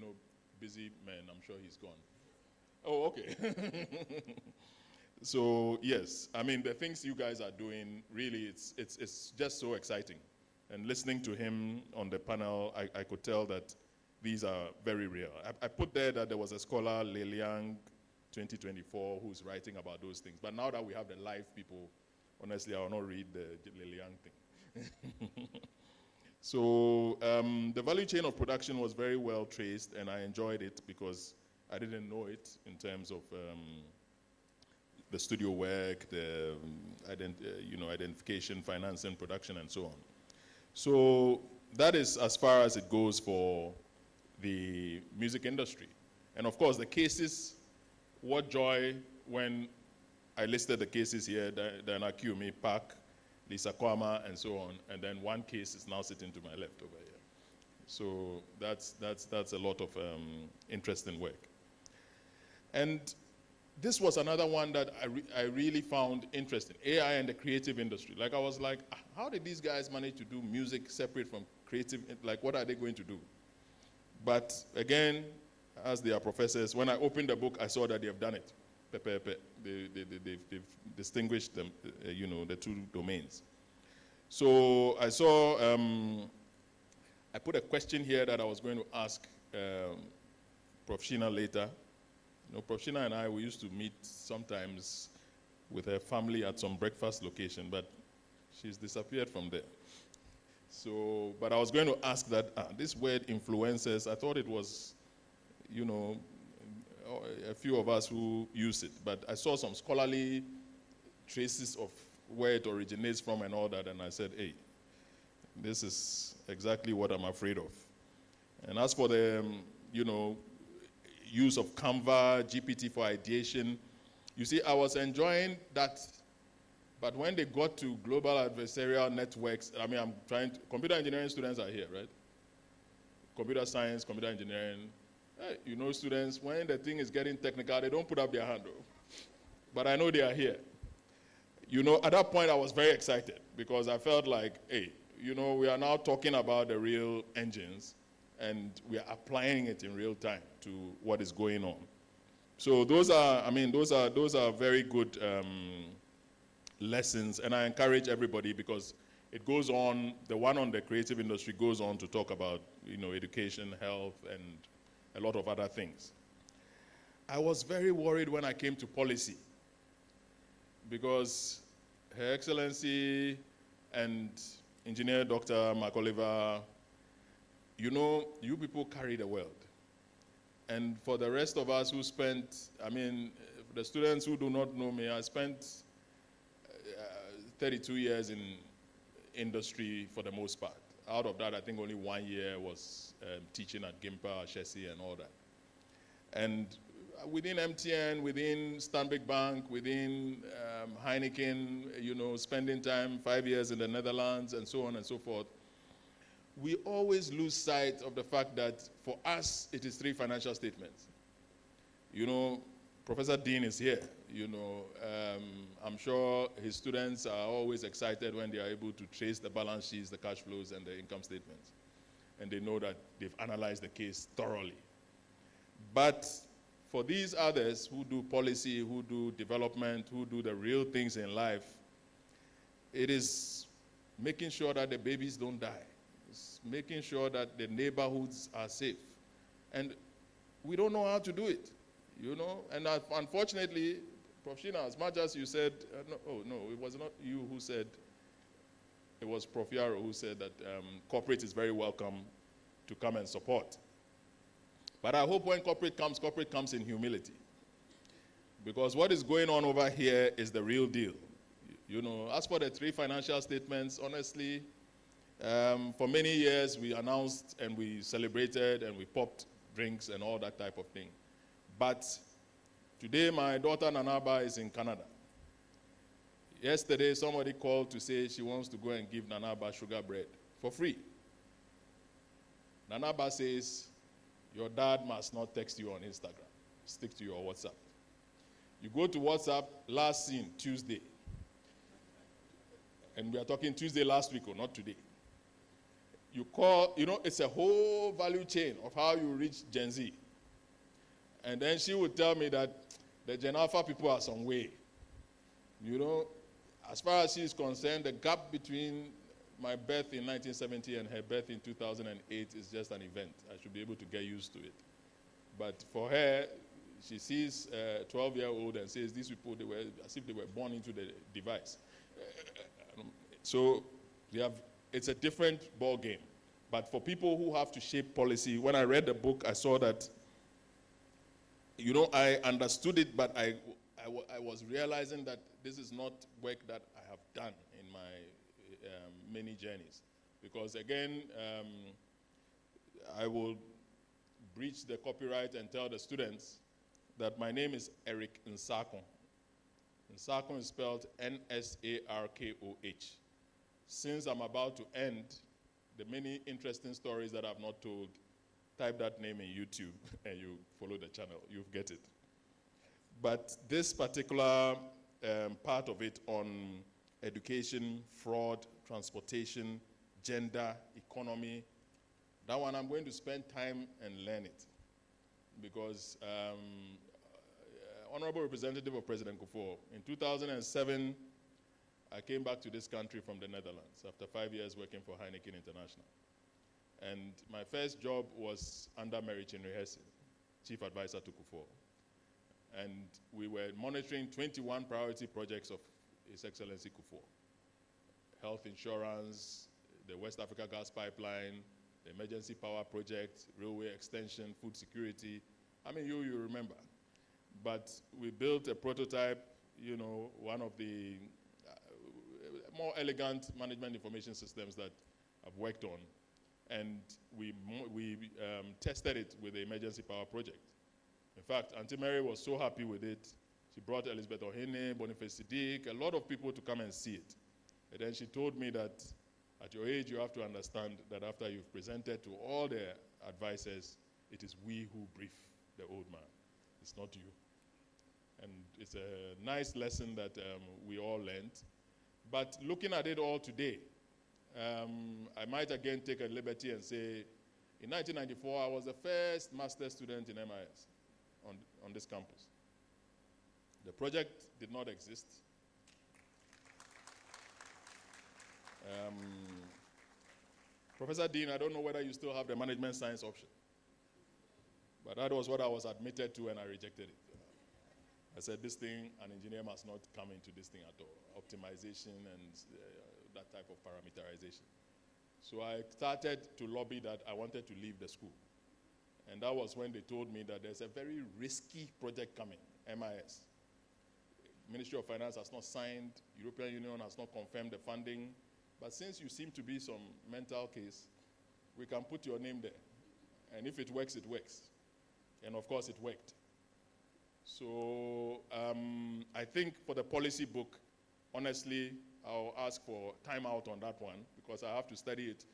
S9: busy man, I'm sure he's gone. Oh, okay. So, yes, the things you guys are doing, really, it's just so exciting. And listening to him on the panel, I could tell that these are very real. I put there that there was a scholar, Leliang, 2024, who's writing about those things. But now that we have the live people, honestly, I will not read the Leliang thing. So the value chain of production was very well traced, and I enjoyed it because I didn't know it in terms of the studio work, the identification, financing, production, and so on. So that is as far as it goes for the music industry. And of course, the cases, what joy when I listed the cases here, Diana Kiumi, Park, Lisa Kwama, and so on, and then one case is now sitting to my left over here. So that's a lot of interesting work. And this was another one that I really found interesting, AI and the creative industry. Like I was like, how did these guys manage to do music separate from creative, like what are they going to do? But again, as they are professors, when I opened the book, I saw that they have done it. They've distinguished them, the two domains. So I saw, I put a question here that I was going to ask Prof. Sheena later. Prof. Sheena and I, we used to meet sometimes with her family at some breakfast location, but she's disappeared from there. So, but I was going to ask that, this word influencers, I thought it was, a few of us who use it, but I saw some scholarly traces of where it originates from and all that, and I said, hey, this is exactly what I'm afraid of. And as for the, use of Canva, GPT for ideation, you see, I was enjoying that. But when they got to global adversarial networks, computer engineering students are here, right? Computer science, computer engineering. Students, when the thing is getting technical, they don't put up their hand. But I know they are here. At that point, I was very excited because I felt like, hey, we are now talking about the real engines and we are applying it in real time to what is going on. So those are very good lessons, and I encourage everybody because it goes on, the one on the creative industry goes on to talk about, education, health, and a lot of other things. I was very worried when I came to policy because Her Excellency and Engineer Dr. Mark Oliver, you people carry the world. And for the rest of us who spent, the students who do not know me, I spent 32 years in industry for the most part. Out of that, I think only 1 year was teaching at GIMPA, Shesi, and all that. And within MTN, within Stanbic Bank, within Heineken, spending time 5 years in the Netherlands, and so on and so forth, we always lose sight of the fact that for us, it is 3 financial statements. Professor Dean is here. I'm sure his students are always excited when they are able to trace the balance sheets, the cash flows, and the income statements. And they know that they've analyzed the case thoroughly. But for these others who do policy, who do development, who do the real things in life, it is making sure that the babies don't die. It's making sure that the neighborhoods are safe. And we don't know how to do it. And unfortunately, Prof. Shina, as much as you said, it was not you who said, it was Prof. Yaro who said that corporate is very welcome to come and support. But I hope when corporate comes in humility. Because what is going on over here is the real deal. As for the 3 financial statements, honestly, for many years we announced and we celebrated and we popped drinks and all that type of thing. But today, my daughter Nanaba is in Canada. Yesterday, somebody called to say she wants to go and give Nanaba sugar bread for free. Nanaba says, your dad must not text you on Instagram. Stick to your WhatsApp. You go to WhatsApp, last seen Tuesday. And we are talking Tuesday last week, or not today. You call, it's a whole value chain of how you reach Gen Z. And then she would tell me that the Gen Alpha people are some way. As far as she is concerned, the gap between my birth in 1970 and her birth in 2008 is just an event. I should be able to get used to it. But for her, she sees a 12-year-old and says, these people, they were as if they were born into the device. So it's a different ball game. But for people who have to shape policy, when I read the book, I saw that I understood it, but I was realizing that this is not work that I have done in my many journeys. Because again, I will breach the copyright and tell the students that my name is Eric Nsakon. Nsakon is spelled N-S-A-R-K-O-H. Since I'm about to end the many interesting stories that I've not told, type that name in YouTube and you follow the channel, you'll get it. But this particular part of it on education, fraud, transportation, gender, economy, that one I'm going to spend time and learn it. Because Honorable Representative of President Kufuor, in 2007, I came back to this country from the Netherlands after 5 years working for Heineken International. And my first job was under Mary Chinwe Hesse, Chief Advisor to Kufuor. And we were monitoring 21 priority projects of His Excellency Kufuor. Health insurance, the West Africa gas pipeline, the emergency power project, railway extension, food security. You remember. But we built a prototype, one of the more elegant management information systems that I've worked on. and we tested it with the emergency power project. In fact, Auntie Mary was so happy with it. She brought Elizabeth Ohene, Boniface Siddiq, a lot of people to come and see it. And then she told me that at your age, you have to understand that after you've presented to all the advisors, it is we who brief the old man. It's not you. And it's a nice lesson that we all learned. But looking at it all today, I might again take a liberty and say, in 1994, I was the first master's student in MIS on this campus. The project did not exist. Professor Dean, I don't know whether you still have the management science option, but that was what I was admitted to and I rejected it. I said, this thing, an engineer must not come into this thing at all, optimization and that type of parameterization. So I started to lobby that I wanted to leave the school. And that was when they told me that there's a very risky project coming, MIS. Ministry of Finance has not signed, European Union has not confirmed the funding, but since you seem to be some mental case, we can put your name there. And if it works, it works. And of course it worked. So I think for the policy book, honestly, I'll ask for time out on that one because I have to study it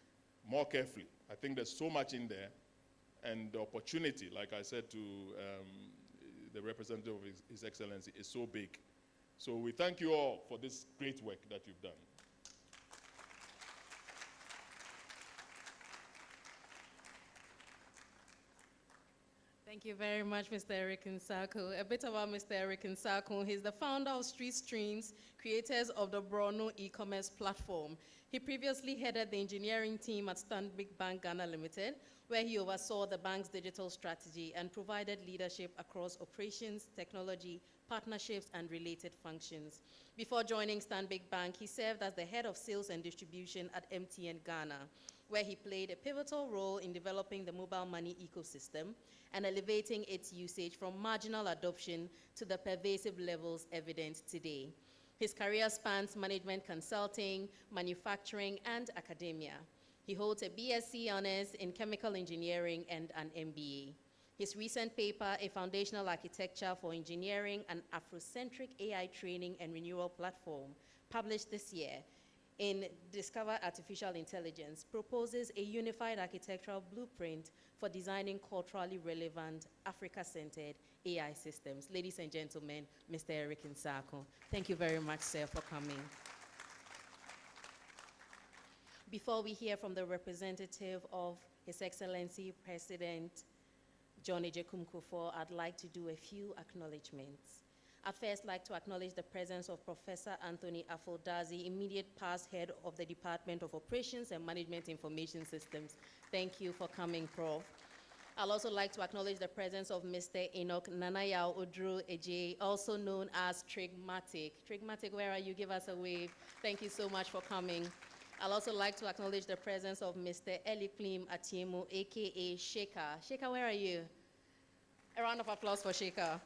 S9: more carefully. I think there's so much in there, and the opportunity, like I said to the representative of His Excellency, is so big. So we thank you all for this great work that you've done.
S2: Thank you very much, Mr. Eric Nsako. A bit about Mr. Eric Nsako. He's the founder of Street Streams, creators of the Borno e-commerce platform. He previously headed the engineering team at Stanbic Bank Ghana Limited, where he oversaw the bank's digital strategy and provided leadership across operations, technology, partnerships, and related functions. Before joining Stanbic Bank, he served as the head of sales and distribution at MTN Ghana, where he played a pivotal role in developing the mobile money ecosystem and elevating its usage from marginal adoption to the pervasive levels evident today. His career spans management consulting, manufacturing, and academia. He holds a BSc honors in chemical engineering and an MBA. His recent paper, A Foundational Architecture for Engineering, an Afrocentric AI Training and Renewal Platform, published this year in Discover Artificial Intelligence, proposes a unified architectural blueprint for designing culturally relevant, Africa-centered AI systems. Ladies and gentlemen, Mr. Eric Nsako. Thank you very much, sir, for coming. Before we hear from the representative of His Excellency President John Ejekum Kufuor, I'd like to do a few acknowledgements. I'd first like to acknowledge the presence of Professor Anthony Afoldazi, immediate past head of the Department of Operations and Management Information Systems. Thank you for coming, Prof. I'd also like to acknowledge the presence of Mr. Enoch Nanayao Odru Eje, also known as Trigmatic. Trigmatic, where are you? Give us a wave. Thank you so much for coming. I'd also like to acknowledge the presence of Mr. Eliklim Atiemu, aka Sheka. Sheka, where are you? A round of applause for Sheka.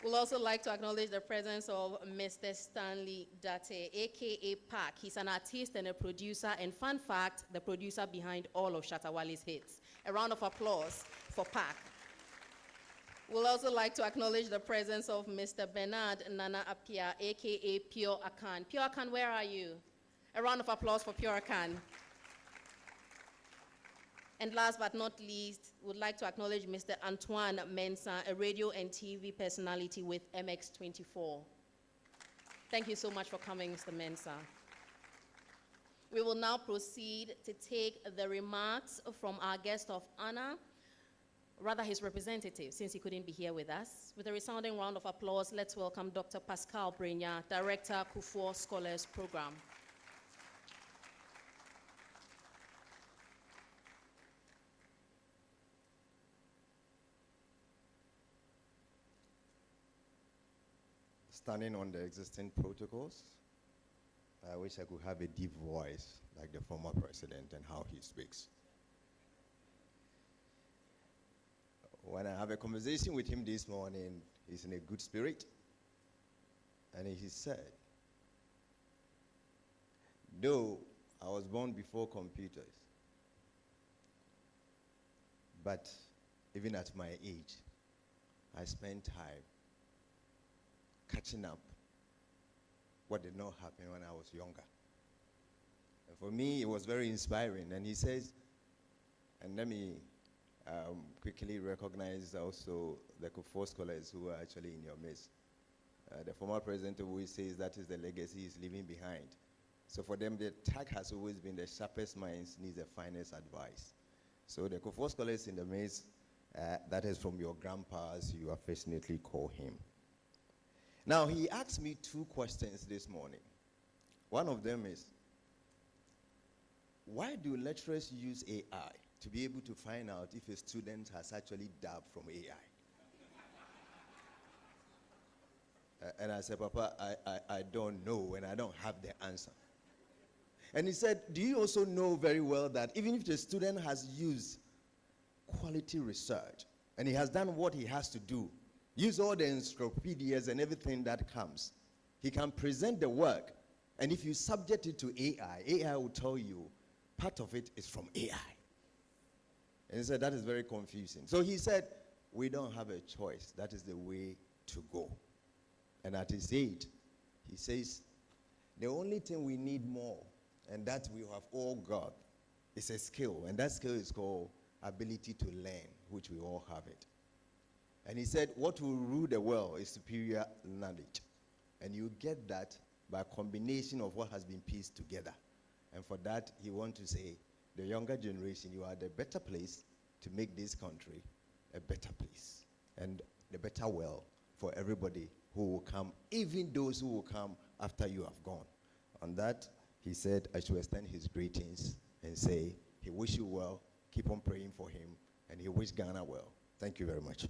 S2: We'd also like to acknowledge the presence of Mr. Stanley Date, aka Pak. He's an artist and a producer, and fun fact, the producer behind all of Shatawali's hits. A round of applause for Pak. We'd also like to acknowledge the presence of Mr. Bernard Nana Apia, aka Pure Akan. Pure Akan, where are you? A round of applause for Pure Akan. And last but not least, we'd like to acknowledge Mr. Antoine Mensah, a radio and TV personality with MX24. Thank you so much for coming, Mr. Mensah. We will now proceed to take the remarks from our guest of honor, rather his representative, since he couldn't be here with us. With a resounding round of applause, let's welcome Dr. Pascal Brenya, Director, Kufuor Scholars Program.
S10: Standing on the existing protocols, I wish I could have a deep voice like the former president and how he speaks. When I have a conversation with him this morning, he's in a good spirit, and he said, though I was born before computers, But even at my age, I spent time catching up what did not happen when I was younger. And for me, it was very inspiring. And he says, and let me quickly recognize also the four scholars who are actually in your midst. The former president always says that is the legacy he's leaving behind. So for them, the tag has always been the sharpest minds needs the finest advice. So the four scholars in the midst, that is from your grandpas, you affectionately call him. Now, he asked me two questions this morning. One of them is, why do lecturers use AI to be able to find out if a student has actually dubbed from AI? And I said, Papa, I don't know, and I don't have the answer. And he said, do you also know very well that even if the student has used quality research, and he has done what he has to do, use all the encyclopedias and everything that comes, he can present the work, and if you subject it to AI will tell you part of it is from AI. And he said, that is very confusing. So he said, we don't have a choice. That is the way to go. And at his age, he says, the only thing we need more, and that we have all got, is a skill. And that skill is called ability to learn, which we all have it. And he said, what will rule the world is superior knowledge. And you get that by a combination of what has been pieced together. And for that, he wants to say, the younger generation, you are the better place to make this country a better place and the better world for everybody who will come, even those who will come after you have gone. On that, he said, I should extend his greetings and say, he wish you well, keep on praying for him, and he wish Ghana well. Thank you very much.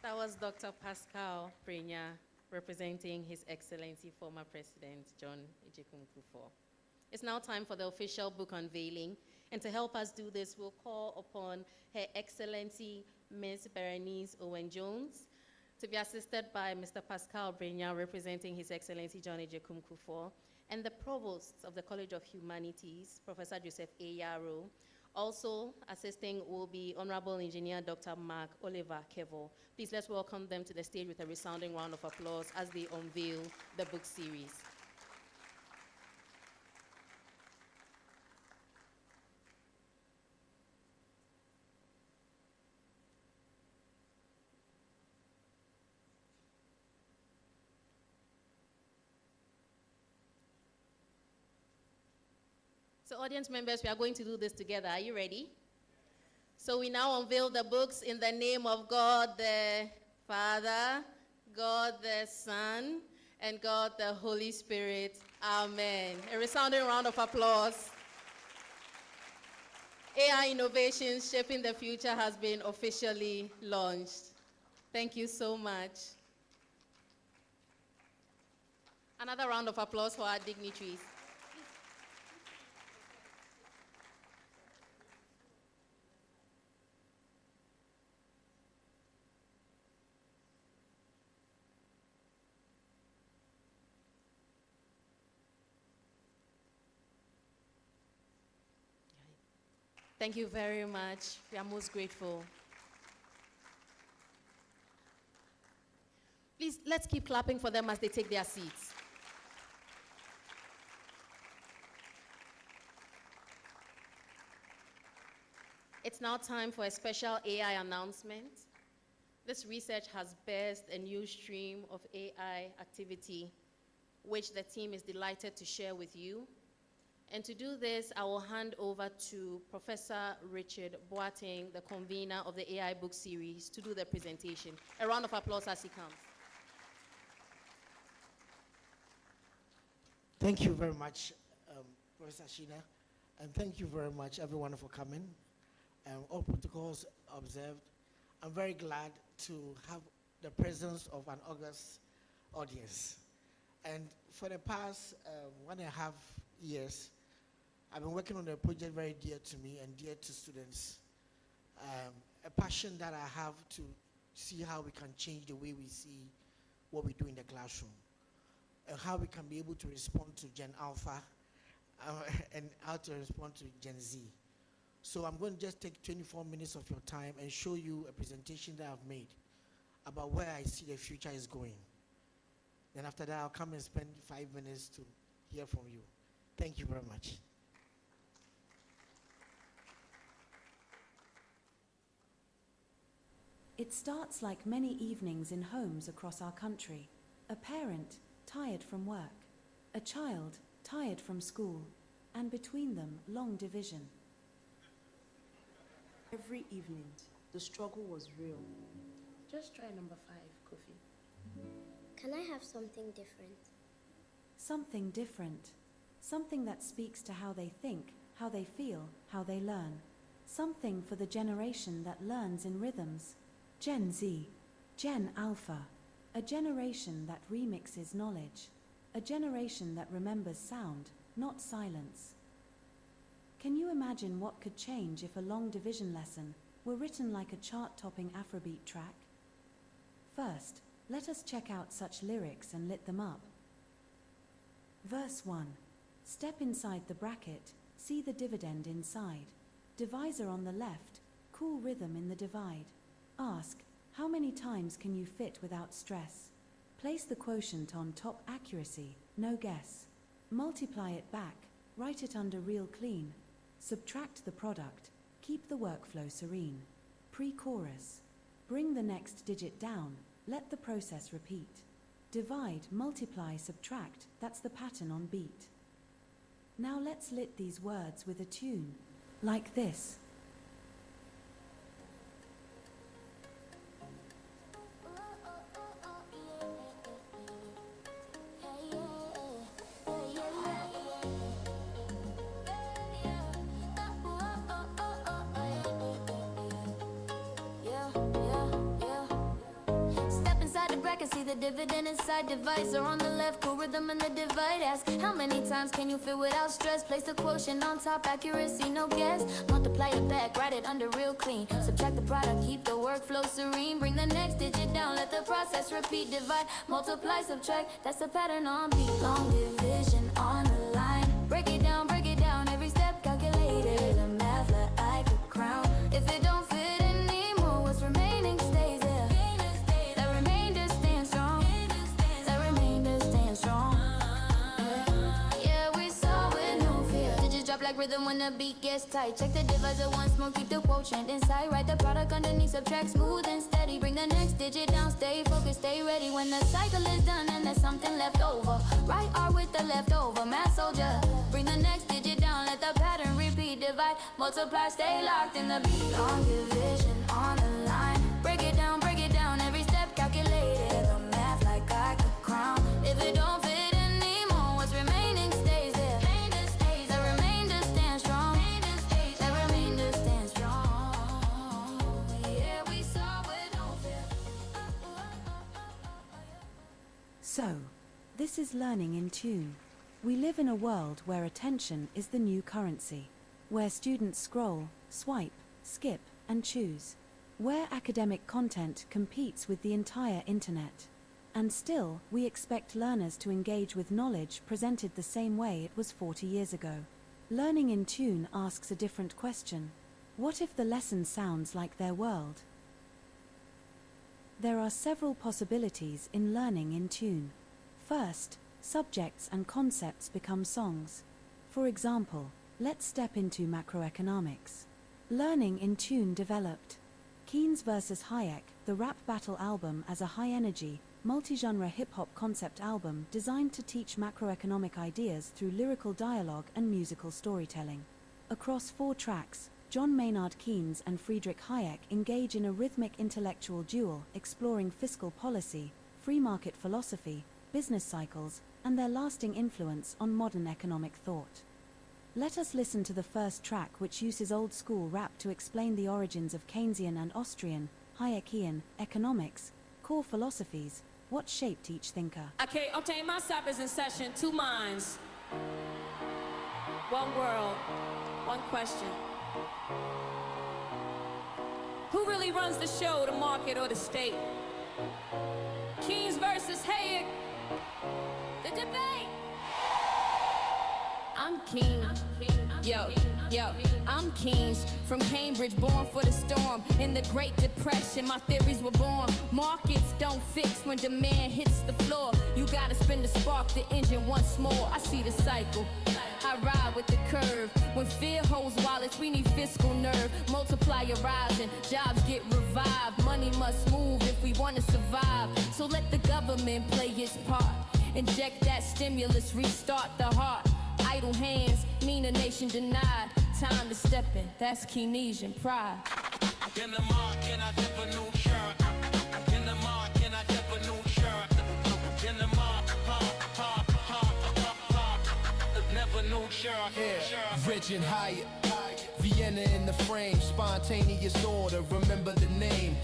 S2: That was Dr. Pascal Prenya, representing His Excellency former President John Ejekun Kufuor. It's now time for the official book unveiling, and to help us do this, we'll call upon Her Excellency Ms. Berenice Owen-Jones to be assisted by Mr. Pascal Prenya, representing His Excellency John Ejekun Kufuor, and the Provost of the College of Humanities, Professor Joseph A. Yarrow. Also assisting will be Honorable Engineer Dr. Mark Oliver Kevo. Please let's welcome them to the stage with a resounding round of applause as they unveil the book series. So audience members, we are going to do this together. Are you ready? So we now unveil the books in the name of God the Father, God the Son, and God the Holy Spirit. Amen. A resounding round of applause. AI Innovations Shaping the Future has been officially launched. Thank you so much. Another round of applause for our dignitaries. Thank you very much. We are most grateful. Please, let's keep clapping for them as they take their seats. It's now time for a special AI announcement. This research has birthed a new stream of AI activity, which the team is delighted to share with you. And to do this, I will hand over to Professor Richard Boateng, the convener of the AI book series, to do the presentation. A round of applause as he comes.
S11: Thank you very much, Professor Sheena, and thank you very much, everyone, for coming. All protocols observed. I'm very glad to have the presence of an august audience. And for the past 1.5 years, I've been working on a project very dear to me and dear to students. A passion that I have to see how we can change the way we see what we do in the classroom, and how we can be able to respond to Gen Alpha and how to respond to Gen Z. So I'm going to just take 24 minutes of your time and show you a presentation that I've made about where I see the future is going. Then after that, I'll come and spend 5 minutes to hear from you. Thank you very much.
S8: It starts like many evenings in homes across our country. A parent tired from work, a child tired from school, and between them, long division.
S12: Every evening, the struggle was real.
S4: Just try number 5, Kofi.
S13: Can I have something different?
S8: Something different. Something that speaks to how they think, how they feel, how they learn. Something for the generation that learns in rhythms. Gen Z, Gen Alpha, a generation that remixes knowledge, a generation that remembers sound, not silence. Can you imagine what could change if a long division lesson were written like a chart-topping Afrobeat track? First, let us check out such lyrics and lit them up. Verse 1. Step inside the bracket, see the dividend inside. Divisor on the left, cool rhythm in the divide. Ask, how many times can you fit without stress? Place the quotient on top, accuracy, no guess. Multiply it back, write it under real clean. Subtract the product, keep the workflow serene. Pre-chorus. Bring the next digit down, let the process repeat. Divide, multiply, subtract, that's the pattern on beat. Now let's lit these words with a tune, like this.
S13: See the dividend inside, divisor on the left, cool rhythm in the divide. Ask, how many times can you fit without stress? Place the quotient on top, accuracy, no guess. Multiply it back, write it under real clean. Subtract the product, keep the workflow serene. Bring the next digit down, let the process repeat. Divide, multiply, subtract, that's the pattern on beat. Long division on the line. Break it down, every step calculated. The math like a crown. If it don't fit anymore, what's remaining stays there. Like rhythm when the beat gets tight. Check the divisor once more, keep the quotient inside. Write the product underneath, subtract smooth and steady. Bring the next digit down, stay focused, stay ready. When the cycle is done and there's something left over, write R with the leftover, math soldier. Bring the next digit down, let the pattern repeat. Divide, multiply, stay locked in the beat. Long division on the line. Break it down, every step calculated. The math like I could crown. If it don't fit anymore, what's remaining stays there.
S8: So, this is learning in tune. We live in a world where attention is the new currency, where students scroll, swipe, skip, and choose, where academic content competes with the entire internet. And still, we expect learners to engage with knowledge presented the same way it was 40 years ago. Learning in tune asks a different question. What if the lesson sounds like their world? There are several possibilities in learning in tune. First, subjects and concepts become songs. For example, let's step into macroeconomics. Learning in tune developed. Keynes versus Hayek, the rap battle album as a high-energy, multi-genre hip-hop concept album designed to teach macroeconomic ideas through lyrical dialogue and musical storytelling. Across 4 tracks, John Maynard Keynes and Friedrich Hayek engage in a rhythmic intellectual duel exploring fiscal policy, free market philosophy, business cycles, and their lasting influence on modern economic thought. Let us listen to the first track, which uses old-school rap to explain the origins of Keynesian and Austrian, Hayekian, economics, core philosophies, what shaped each thinker.
S14: Okay, my stop is in session. 2 minds. One world. One question. Who really runs the show, the market or the state? Keynes versus Hayek. The debate. I'm king. Yo, I'm Keynes from Cambridge, born for the storm. In the Great Depression, my theories were born. Markets don't fix when demand hits the floor. You gotta spin the spark, the engine once more. I see the cycle. I ride with the curve. When fear holds wallets, we need fiscal nerve. Multiplier rising, jobs get revived. Money must move if we want to survive. So let the government play its part. Inject that stimulus, restart the heart. Idle hands mean a nation denied. Time to step in, that's Keynesian pride.
S15: In the market, I dip a new shirt. In the market, I dip a new shirt. In the market, never new shirt.
S16: Yeah. Rich and Hyatt, Vienna in the frame, spontaneous order, remember the name.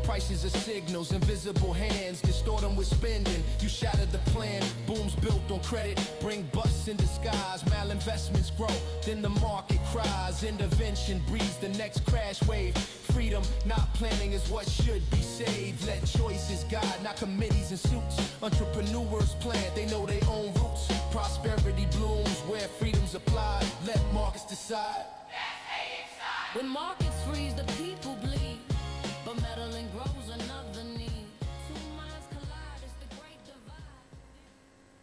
S16: Prices are signals, invisible hands, distort them with spending. You shattered the plan, booms built on credit, bring busts in disguise, malinvestments grow, then the market cries, intervention breeds the next crash wave. Freedom, not planning is what should be saved. Let choices guide, not committees and suits. Entrepreneurs plant, they know their own roots. Prosperity blooms where freedom's applied. Let markets decide.
S14: When markets freeze, the people bleed. But meddling grows another need. Two minds collide, it's the great divide.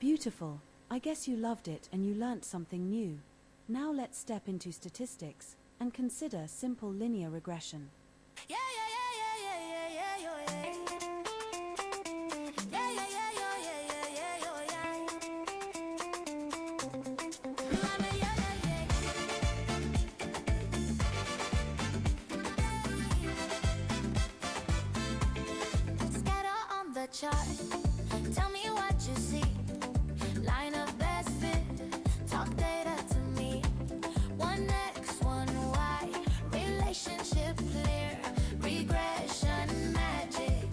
S8: Beautiful. I guess you loved it and you learnt something new. Now let's step into statistics and consider simple linear regression.
S13: Chart. Tell me what you see. Line of best fit. Talk data to me. 1x, 1y. Relationship clear. Regression magic.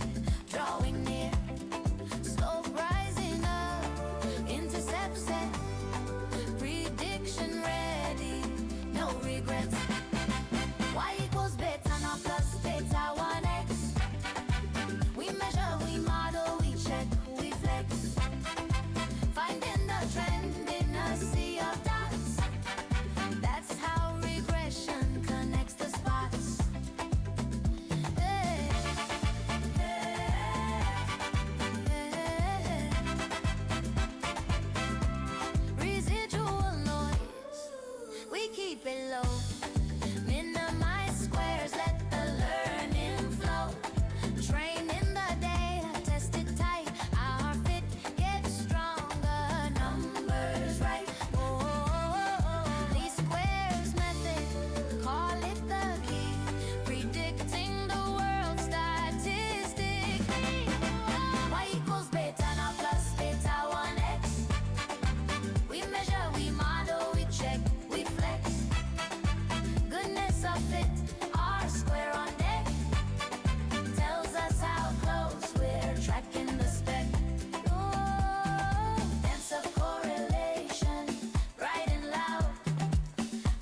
S13: Drawing near. Slope rising up. Intercept set. Prediction ready. No regrets. Y equals beta, not plus beta 1x. We measure, we model, we check, we flex. Finding the trend in a sea of dots. That's how regression connects the spots. Hey, hey, hey. Residual noise, we keep it low. Minimize squares, let the learning flow. Train in the data, test it tight. Our fit gets stronger, numbers right. Least squares method, call it the key. Predicting the world statistically. Y equals beta, not plus beta 1x. We measure, we model, we check, we flex. Goodness of fit, R square on deck. Tells us how close we're tracking the spec. Dance of correlation, bright and loud.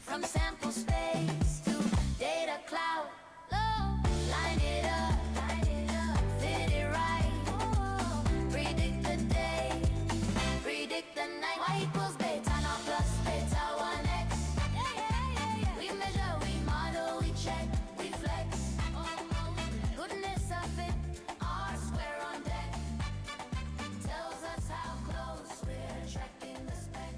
S13: From sample space to data cloud. Line it up, fit it right. Predict the day, predict the night. Y equals beta, not plus beta 1x. We measure, we model, we check, we flex. Goodness of it, R square on deck. Tells us how close we're tracking the spec.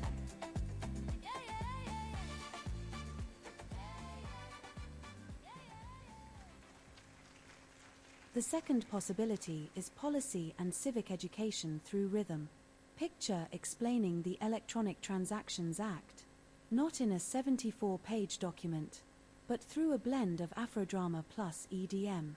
S8: The second possibility is policy and civic education through rhythm. Picture explaining the Electronic Transactions Act, not in a 74-page document, but through a blend of Afrodrama plus EDM.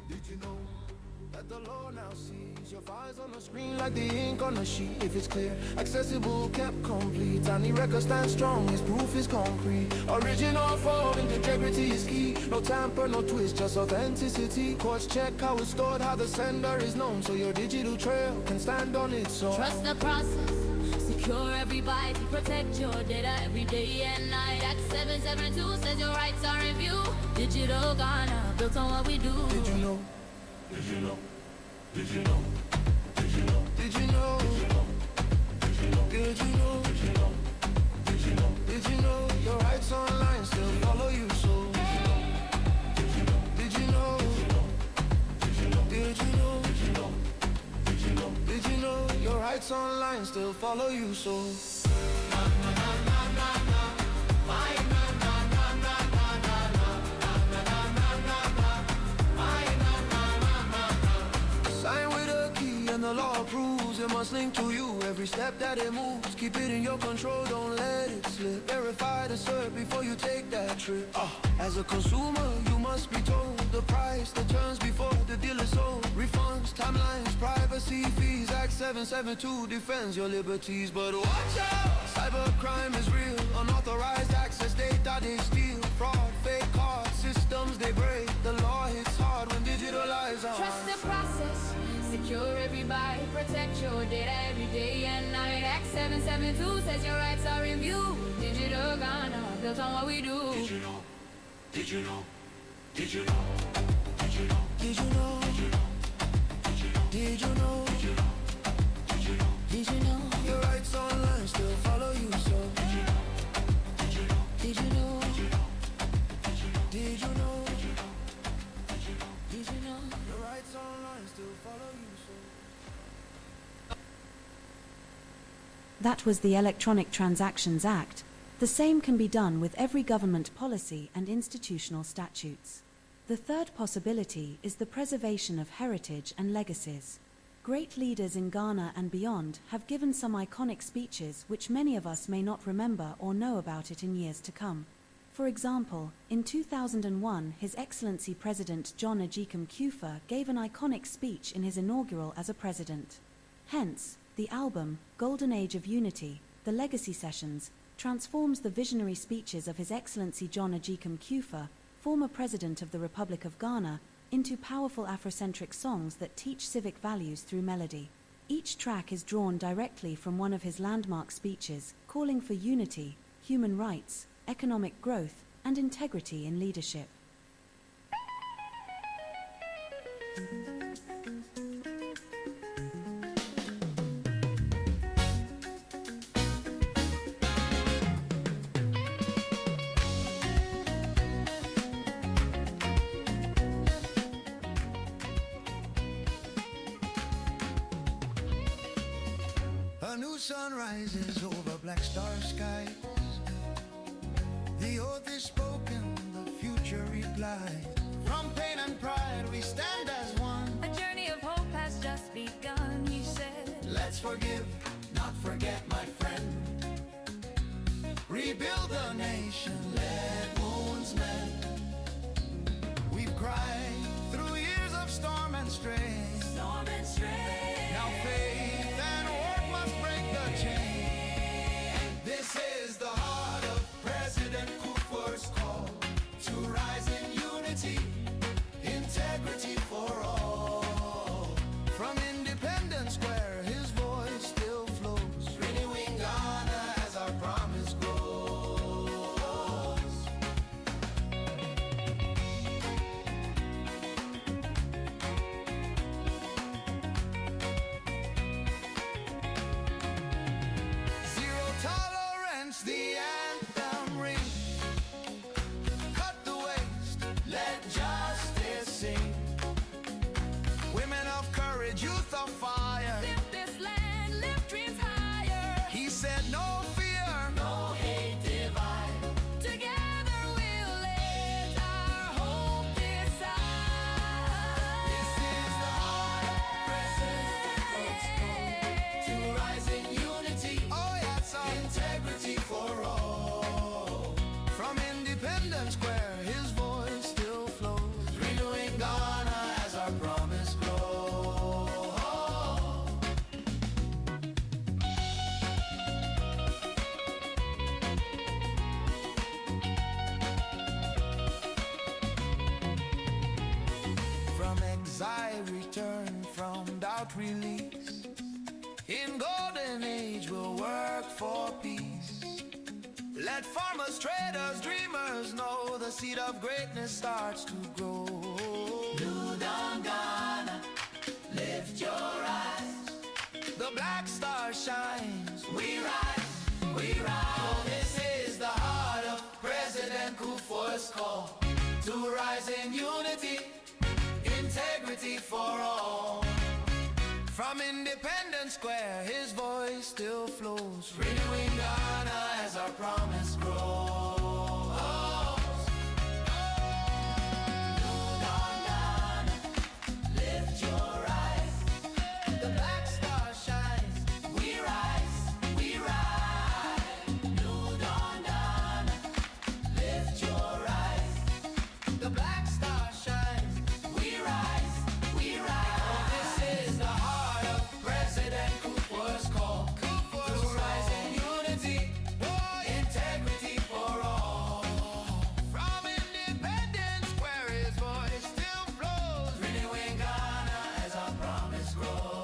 S16: Did you know that the law now sees your files on the screen like the ink on the sheet? If it's clear, accessible, kept complete, and the record stands strong, his proof is concrete. Original form, integrity is key. No tamper, no twist, just authenticity. Courts check how it's stored, how the sender is known, so your digital trail can stand on its own.
S14: Trust the process,
S13: Secure every byte, protect your data every day and night. Act 772 says your rights are in view. Digital Ghana, built on what we do.
S16: Did you know? Did you know? Did you know? Did you know? Did you know? Did you know? Did you know? Did you know? Did you know? Did you know your rights online still follow you? So did you know? Did you know? Did you know? Did you know? Did you know? Did you know? Did you know your rights online still follow you? So sign with a key and the law approves. It must link to you every step that it moves. Keep it in your control, don't let it slip. Verify the cert before you take that trip. As a consumer, you must be told the price, the terms before the deal is sold. Refunds, timelines, privacy fees. Act 772 defends your liberties. But watch out, cybercrime is real. Unauthorized access, data they steal. Fraud, fake card systems they break. The law hits hard when digital lies are.
S13: Trust the process, secure every byte, protect your data every day and night. Act 772 says your rights are in view. Digital Ghana, built on what we do.
S16: Did you know? Did you know? Did you know? Did you know? Did you know? Did you know? Did you know? Did you know? Did you know? Your rights online still follow you, so did you know? Did you know? Did you know? Did you know? Did you know? Your rights online still follow you, so.
S8: That was the Electronic Transactions Act. The same can be done with every government policy and institutional statutes. The third possibility is the preservation of heritage and legacies. Great leaders in Ghana and beyond have given some iconic speeches which many of us may not remember or know about it in years to come. For example, in 2001, His Excellency President John Agyekum Kufuor gave an iconic speech in his inaugural as a president. Hence, the album, Golden Age of Unity, The Legacy Sessions, transforms the visionary speeches of His Excellency John Agyekum Kufuor, former President of the Republic of Ghana, into powerful Afrocentric songs that teach civic values through melody. Each track is drawn directly from one of his landmark speeches, calling for unity, human rights, economic growth, and integrity in leadership.
S16: A new sun rises over black star skies. The oath is spoken, the future replies. From pain and pride we stand as one.
S13: A journey of hope has just begun, he said.
S16: Let's forgive, not forget, my friend. Rebuild the nation, let wounds mend. We've cried through years of storm and strain.
S13: Storm and strain.
S16: Now faith and work must break the chain. This is the heart of President Kufuor's call to rise in unity, integrity for all. From Independence Square, his voice still flows, renewing Ghana as our promise grows. Zero tolerance, the anthem rings. Cut the waste, let justice sing. Women of courage, youth of fire.
S13: Lift this land, lift dreams higher.
S16: He said no fear,
S13: No hate divide. Together we'll let our hope decide.
S16: This is the heart of President Kufuor's call to rise in unity,
S13: Oh,
S16: integrity for all. for peace. Let farmers, traders, dreamers know the seed of greatness starts to grow. New Dawn Ghana, lift your eyes. The black star shines. We rise, we rise. Oh, this is the heart of President Kufuor's call to rise in unity, integrity for all. From Independence Square, his voice still flows, renewing Ghana as our promise grows. New Dawn Ghana, lift your eyes. The black star shines. We rise, we rise. New Dawn Ghana, lift your eyes. The black star shines. We rise, we rise. Oh, this is the heart of President Kufuor's call to rise in unity, integrity for all. From Independence Square, his voice still flows, renewing Ghana as our promise grows.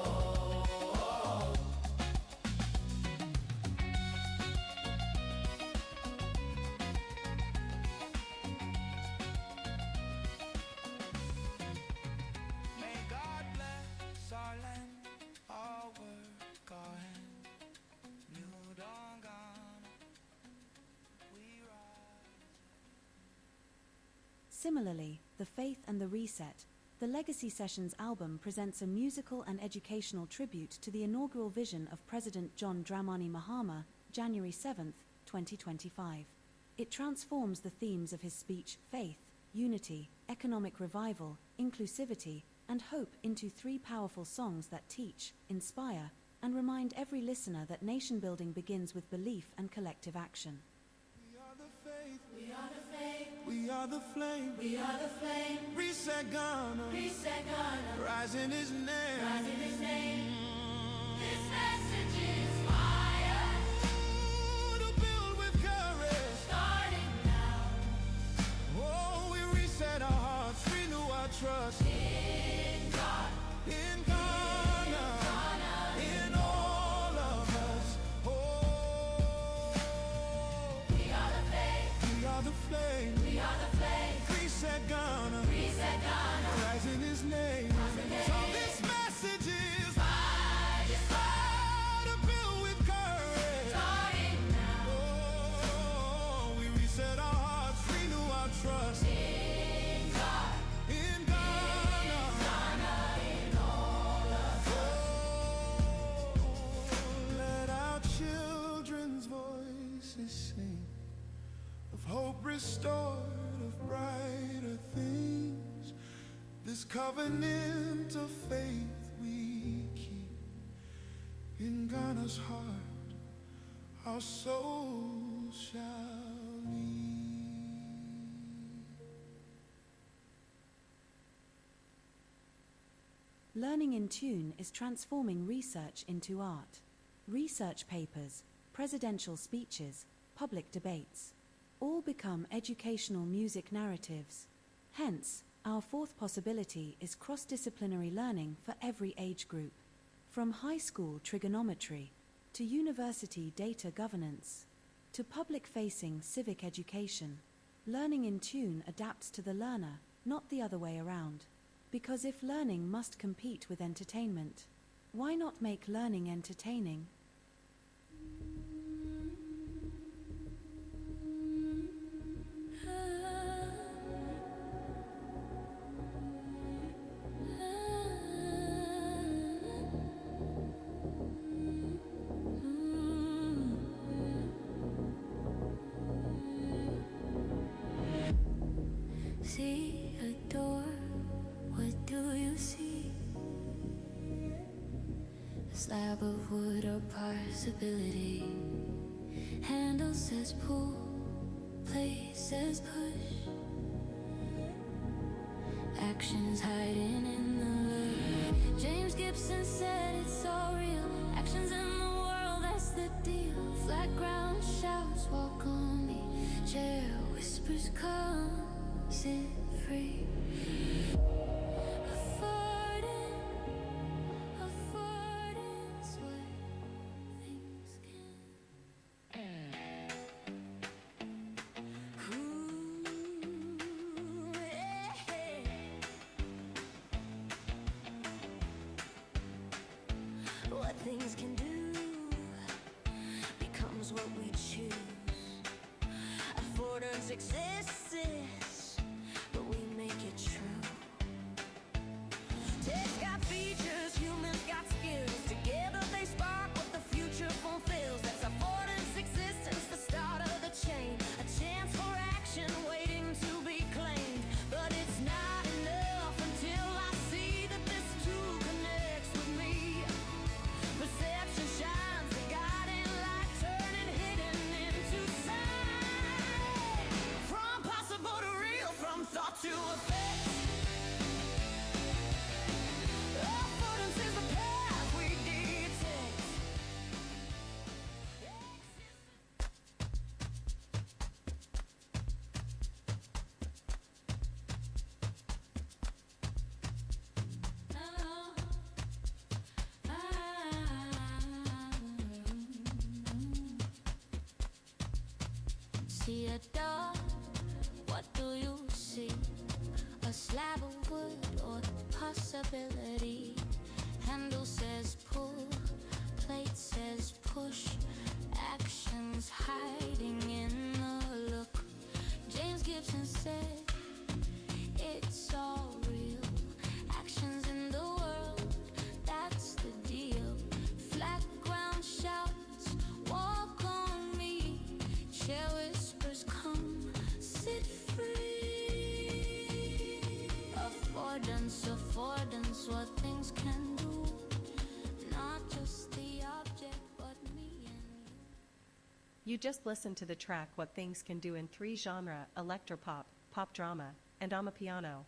S16: May God bless our land, our work, our hand. New Dawn Ghana, we rise.
S8: Similarly, The Faith and the Reset, the Legacy Sessions album presents a musical and educational tribute to the inaugural vision of President John Dramani Mahama, January 7, 2025. It transforms the themes of his speech, faith, unity, economic revival, inclusivity, and hope into 3 powerful songs that teach, inspire, and remind every listener that nation building begins with belief and collective action.
S16: We are the faith. We are the faith. We are the flame. We are the flame. Reset Ghana. Reset Ghana. Rise in his name. Rise in his name. This message is fire. To build with courage. Starting now. Oh, we reset our hearts, renew our trust. In God. In Ghana. In all of us. Oh. We are the faith. We are the flame. We are the flame. Reset Ghana. Reset Ghana. Rise in his name. So this message is fire to build with courage. Starting now. Oh, we reset our hearts, renew our trust. In God. In Ghana. In all of us. Oh, let our children's voices sing of hope restored, of brighter things. This covenant of faith we keep in Ghana's heart, our souls shall lead.
S8: Learning in Tune is transforming research into art. Research papers, presidential speeches, public debates, all become educational music narratives. Hence, our 4th possibility is cross-disciplinary learning for every age group, from high school trigonometry to university data governance to public-facing civic education. Learning in Tune adapts to the learner, not the other way around. Because if learning must compete with entertainment, why not make learning entertaining?
S13: See a door, what do you see? A slab of wood or possibility. Handle says pull, play says push. Actions hiding in the lurk. James Gibson said it's all real. Actions in the world, that's the deal. Flat ground shouts, walk on me. Chair whispers, come, sit free. Affordance, what things can
S17: exists, but we make it true. Tech's got features, humans got skills. Together they spark what the future fulfills. That's affordance existence, the start of the chain. A chance for action waiting to be claimed. But it's not enough until I see that this too connects with me. Perception shines, the guiding light, turning hidden into sight. From possible to real, from thought to effect. Affordance is the path we detect. See a door, what do you see? A slab of wood or possibility? Handle says pull, plate says push. Actions hiding in the look. James Gibson said, it's all real. Actions in the world, that's the deal. Flat ground shouts, walk on me. Chair whispers, come, sit free. Affordance, affordance, what things can do. Not just the object, but me and you.
S18: You just listened to the track What Things Can Do in 3 genre, electropop, pop drama, and amapiano.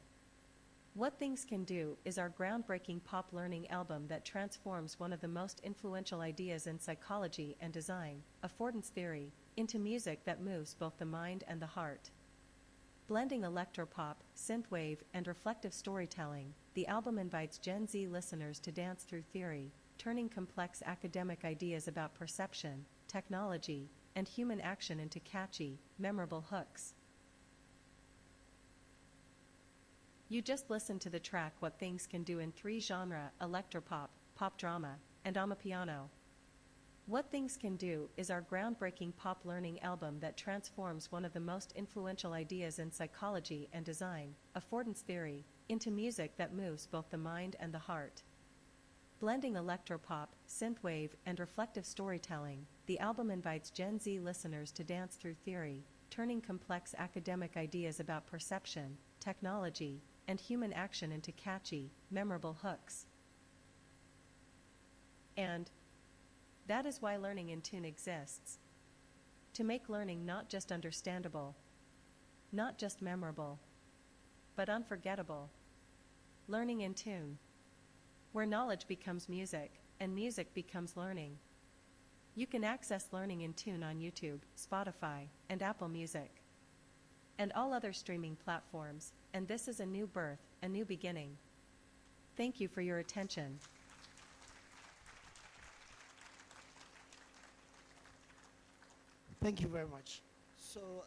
S18: What Things Can Do is our groundbreaking pop learning album that transforms one of the most influential ideas in psychology and design, affordance theory, into music that moves both the mind and the heart. Blending electropop, synthwave, and reflective storytelling, the album invites Gen Z listeners to dance through theory, turning complex academic ideas about perception, technology, and human action into catchy, memorable hooks. You just listened to the track What Things Can Do in 3 genre, electropop, pop drama, and amapiano. What Things Can Do is our groundbreaking pop learning album that transforms one of the most influential ideas in psychology and design, affordance theory, into music that moves both the mind and the heart. Blending electropop, synthwave, and reflective storytelling, the album invites Gen Z listeners to dance through theory, turning complex academic ideas about perception, technology, and human action into catchy, memorable hooks. And that is why Learning in Tune exists. To make learning not just understandable, not just memorable, but unforgettable. Learning in Tune, where knowledge becomes music, and music becomes learning. You can access Learning in Tune on YouTube, Spotify, and Apple Music, and all other streaming platforms, and this is a new birth, a new beginning. Thank you for your attention.
S11: Thank you very much. So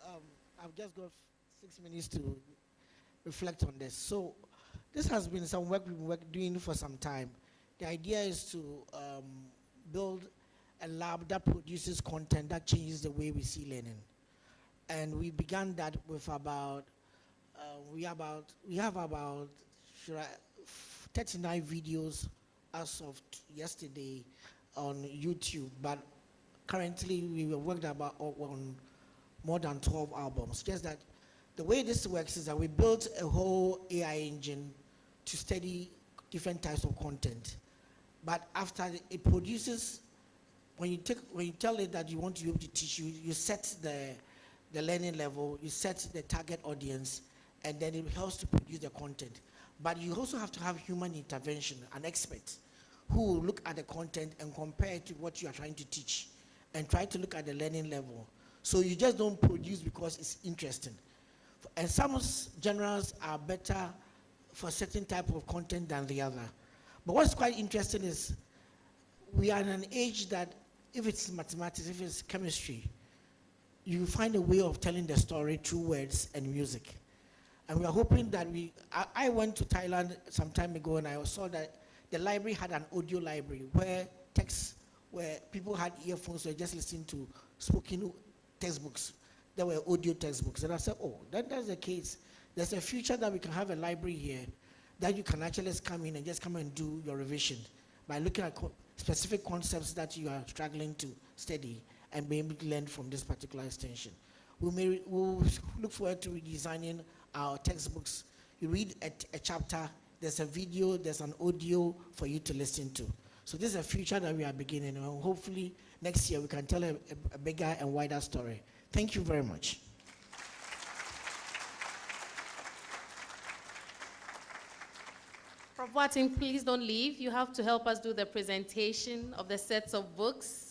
S11: I've just got 6 minutes to reflect on this. So this has been some work we've been doing for some time. The idea is to build a lab that produces content that changes the way we see learning. And we began that with we have about 39 videos as of yesterday on YouTube, but currently we worked on more than 12 albums. Just that the way this works is that we built a whole AI engine to study different types of content. But after it produces, when you tell it that you want to be able to teach, you set the learning level, you set the target audience, and then it helps to produce the content. But you also have to have human intervention, an expert, who will look at the content and compare it to what you are trying to teach, and try to look at the learning level. So you just don't produce because it's interesting. And some genres are better for certain type of content than the other. But what's quite interesting is we are in an age that if it's mathematics, if it's chemistry, you find a way of telling the story through words and music. And we are hoping that I went to Thailand some time ago and I saw that the library had an audio library where texts, where people had earphones, so just listening to spoken textbooks. there were audio textbooks. And I said, oh, that's the case. There's a future that we can have a library here that you can actually just come in and just come and do your revision by looking at specific concepts that you are struggling to study and be able to learn from this particular extension. We'll look forward to redesigning our textbooks. You read a chapter, there's a video, there's an audio for you to listen to. So this is a future that we are beginning, and hopefully next year we can tell a bigger and wider story. Thank you very much.
S2: Prof. Watting, please don't leave. You have to help us do the presentation of the sets of books.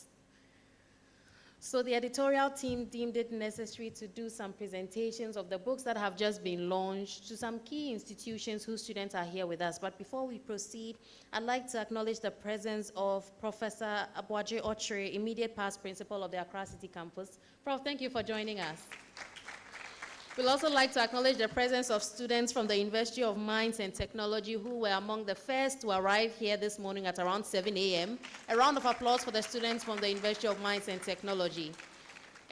S2: So the editorial team deemed it necessary to do some presentations of the books that have just been launched to some key institutions whose students are here with us. But before we proceed, I'd like to acknowledge the presence of Professor Aboagye Ochre, immediate past principal of the Accra City campus. Prof, thank you for joining us. We'd also like to acknowledge the presence of students from the University of Mines and Technology who were among the first to arrive here this morning at around 7 a.m. A round of applause for the students from the University of Mines and Technology.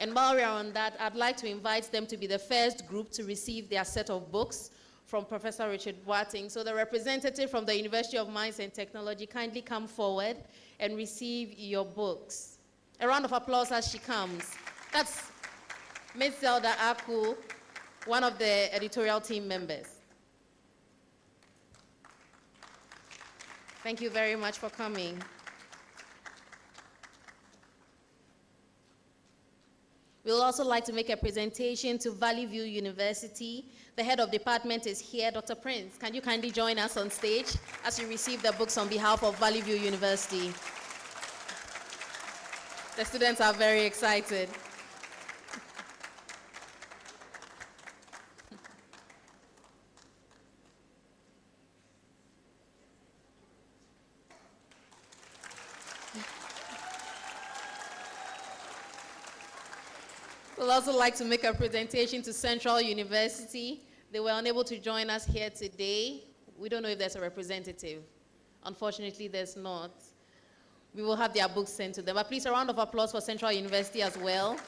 S2: And while we are on that, I'd like to invite them to be the first group to receive their set of books from Professor Richard Watting. So the representative from the University of Mines and Technology, kindly come forward and receive your books. A round of applause as she comes. That's Ms. Zelda Aku, one of the editorial team members. Thank you very much for coming. We'll also like to make a presentation to Valley View University. The head of department is here, Dr. Prince. Can you kindly join us on stage as you receive the books on behalf of Valley View University? The students are very excited. We'd also like to make a presentation to Central University. They were unable to join us here today. We don't know if there's a representative. Unfortunately, there's not. We will have their books sent to them. But please, a round of applause for Central University as well.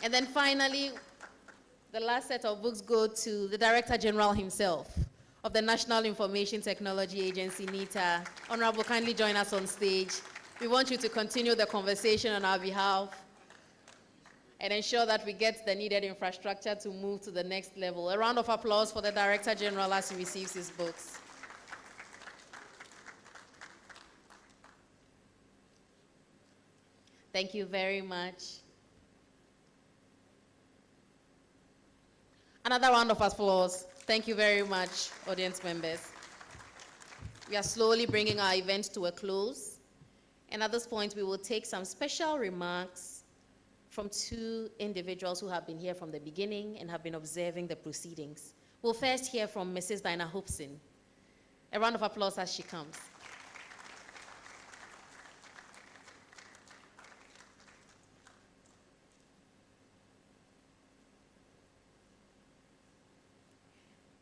S2: And then finally, the last set of books go to the Director General himself of the National Information Technology Agency, NITA. Honorable, kindly join us on stage. We want you to continue the conversation on our behalf and ensure that we get the needed infrastructure to move to the next level. A round of applause for the Director General as he receives his books. Thank you very much. Another round of applause. Thank you very much, audience members. We are slowly bringing our event to a close. And at this point, we will take some special remarks from two individuals who have been here from the beginning and have been observing the proceedings. We'll first hear from Mrs. Dinah Hobson. A round of applause as she comes.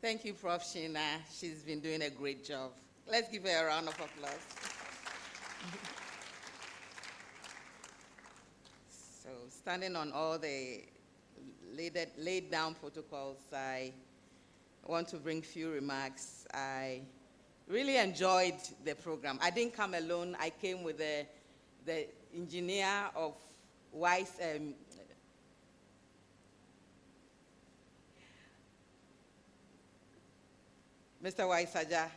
S19: Thank you, Prof. Sheena. She's been doing a great job. Let's give her a round of applause. So, standing on all the laid down protocols, I want to bring few remarks. I really enjoyed the program. I didn't come alone. I came with the engineer of WISE, Mr. Waisaja.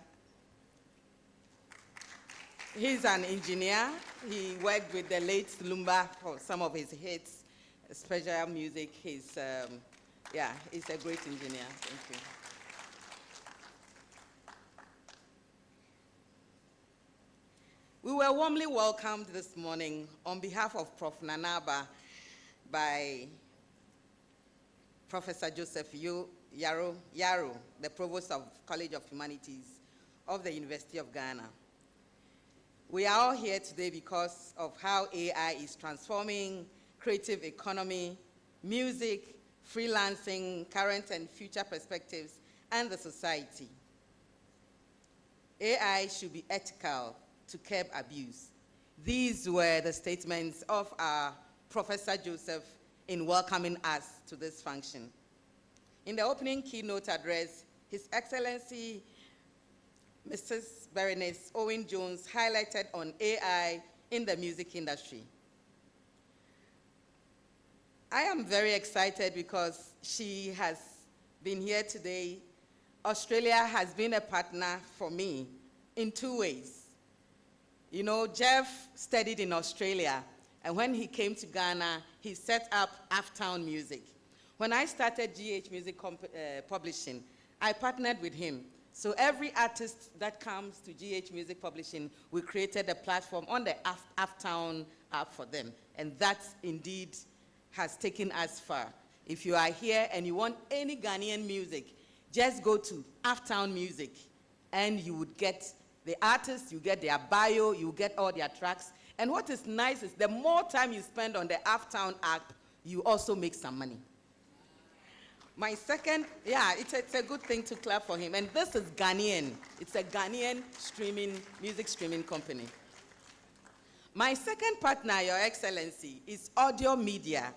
S19: He's an engineer. He worked with the late Lumba for some of his hits, special music. He's a great engineer. Thank you. We were warmly welcomed this morning on behalf of Prof. Nanaba by Professor Joseph Yaro, the Provost of College of Humanities of the University of Ghana. We are all here today because of how AI is transforming creative economy, music, freelancing, current and future perspectives, and the society. AI should be ethical to curb abuse. These were the statements of our Professor Joseph in welcoming us to this function. In the opening keynote address, His Excellency Mrs. Berenice Owen Jones highlighted on AI in the music industry. I am very excited because she has been here today. Australia has been a partner for me in 2 ways. You know, Jeff studied in Australia, and when he came to Ghana, he set up Aftown Music. When I started GH Music Publishing, I partnered with him. So every artist that comes to GH Music Publishing, we created a platform on the Aftown app for them. And that indeed has taken us far. If you are here and you want any Ghanaian music, just go to Aftown Music and you would get the artists, you get their bio, you get all their tracks. And what is nice is the more time you spend on the Aftown app, you also make some money. My second, it's a good thing to clap for him. And this is Ghanaian. It's a Ghanaian music streaming company. My second partner, Your Excellency, is Audio Media.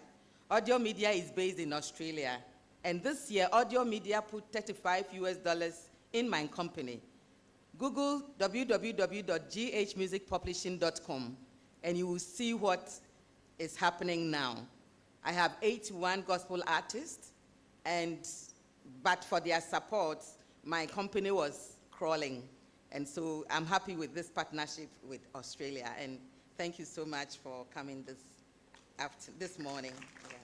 S19: Audio Media is based in Australia. And this year, Audio Media put $35 in my company. Google www.ghmusicpublishing.com and you will see what is happening now. I have 81 gospel artists, but for their support, my company was crawling. And so I'm happy with this partnership with Australia. And thank you so much for coming this morning. Yeah.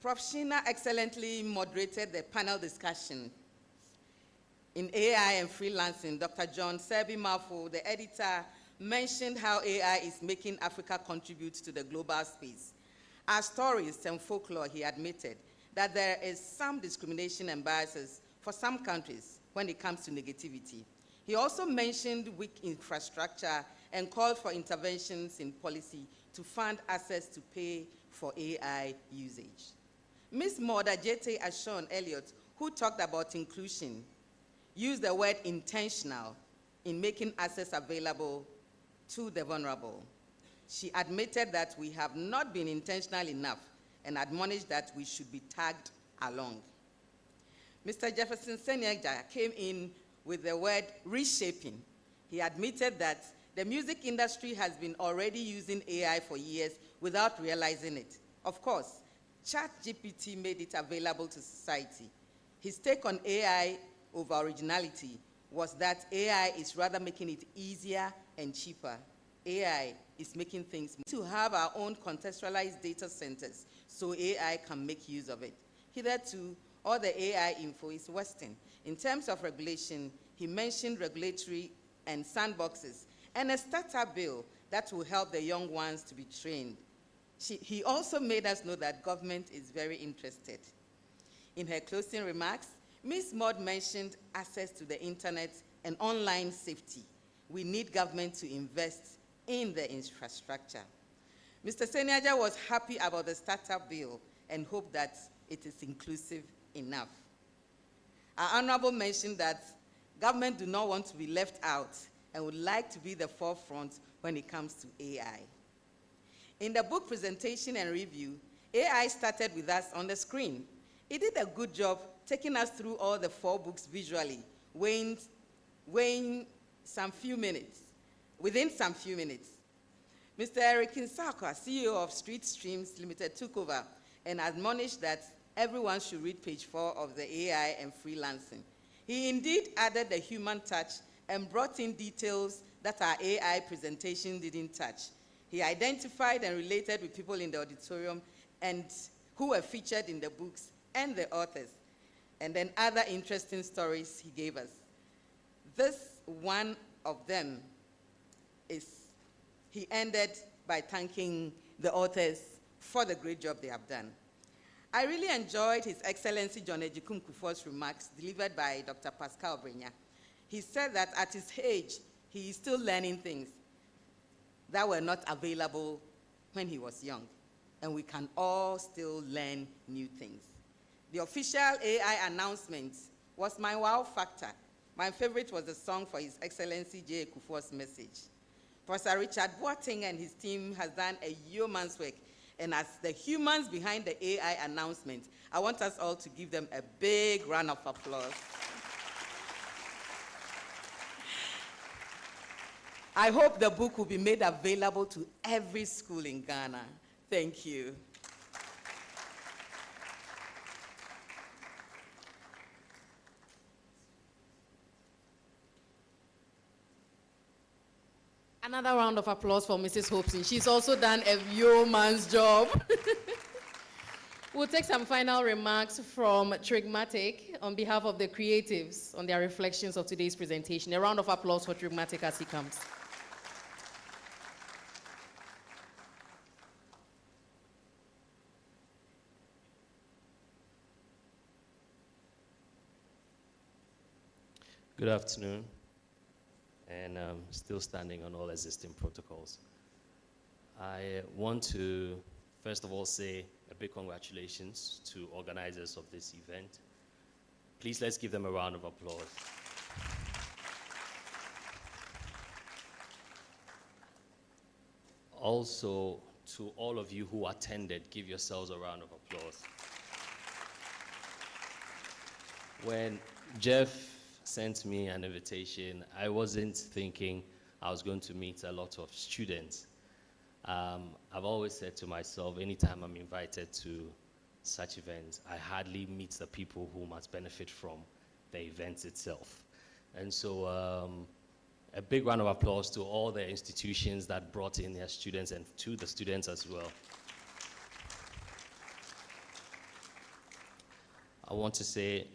S19: Prof. Sheena excellently moderated the panel discussion. In AI and Freelancing, Dr. John Serbi Mafo, the editor, mentioned how AI is making Africa contribute to the global space. As stories and folklore, he admitted that there is some discrimination and biases for some countries when it comes to negativity. He also mentioned weak infrastructure and called for interventions in policy to fund access to pay for AI usage. Ms. Morda Jete Ashon Elliott, who talked about inclusion, used the word intentional in making access available to the vulnerable. She admitted that we have not been intentional enough and admonished that we should be tagged along. Mr. Jefferson Senyaja came in with the word reshaping. He admitted that the music industry has been already using AI for years without realizing it. Of course, ChatGPT made it available to society. His take on AI over originality was that AI is rather making it easier and cheaper. AI is making things to have our own contextualized data centers so AI can make use of it. Hitherto, all the AI info is Western. In terms of regulation, he mentioned regulatory and sandboxes and a startup bill that will help the young ones to be trained. He also made us know that government is very interested. In her closing remarks, Ms. Maud mentioned access to the internet and online safety. We need government to invest in the infrastructure. Mr. Senyaja was happy about the startup bill and hoped that it is inclusive enough. Our Honorable mentioned that government do not want to be left out and would like to be the forefront when it comes to AI. In the book presentation and review, AI started with us on the screen. It did a good job taking us through all the 4 books visually, within some few minutes. Mr. Eric Insakwa, CEO of Street Streams Limited, took over and admonished that everyone should read page 4 of the AI and Freelancing. He indeed added the human touch and brought in details that our AI presentation didn't touch. He identified and related with people in the auditorium and who were featured in the books and the authors, and then other interesting stories he gave us. This one of them is, he ended by thanking the authors for the great job they have done. I really enjoyed His Excellency John Ejikum Kufuor's remarks delivered by Dr. Pascal Brenya. He said that at his age, he is still learning things that were not available when he was young, and we can all still learn new things. The official AI announcement was my wow factor. My favorite was the song for His Excellency J. Kufuor's message. Professor Richard Boateng and his team has done a yeoman's work. And as the humans behind the AI announcement, I want us all to give them a big round of applause. I hope the book will be made available to every school in Ghana. Thank you.
S7: Another round of applause for Mrs. Hopeson. She's also done a yeoman's job. We'll take some final remarks from Trigmatic on behalf of the creatives on their reflections of today's presentation. A round of applause for Trigmatic as he comes.
S20: Good afternoon, and still standing on all existing protocols. I want to, first of all, say a big congratulations to organizers of this event. Please let's give them a round of applause. Also, to all of you who attended, give yourselves a round of applause. When Jeff sent me an invitation, I wasn't thinking I was going to meet a lot of students. I've always said to myself, anytime I'm invited to such events, I hardly meet the people who must benefit from the event itself. And so a big round of applause to all the institutions that brought in their students and to the students as well. I want to say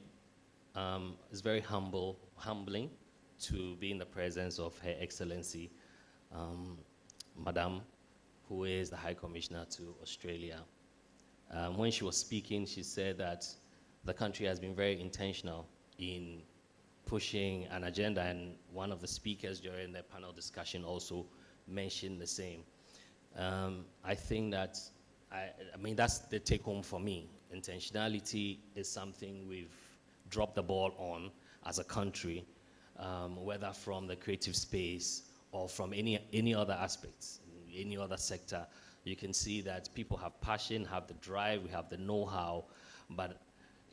S20: it's very humbling to be in the presence of Her Excellency, Madam, who is the High Commissioner to Australia. When she was speaking, she said that the country has been very intentional in pushing an agenda, and one of the speakers during the panel discussion also mentioned the same. I think that, I mean, that's the take home for me. Intentionality is something we've dropped the ball on as a country, whether from the creative space or from any other aspects, any other sector. You can see that people have passion, have the drive, we have the know-how, but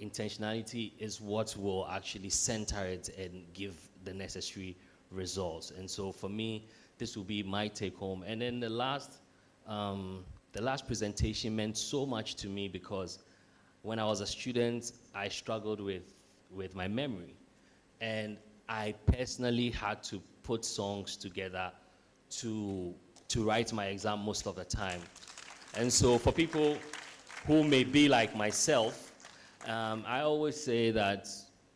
S20: intentionality is what will actually center it and give the necessary results. And so for me, this will be my take home. And then the last presentation meant so much to me because when I was a student, I struggled with my memory. And I personally had to put songs together to write my exam most of the time. And so for people who may be like myself, I always say that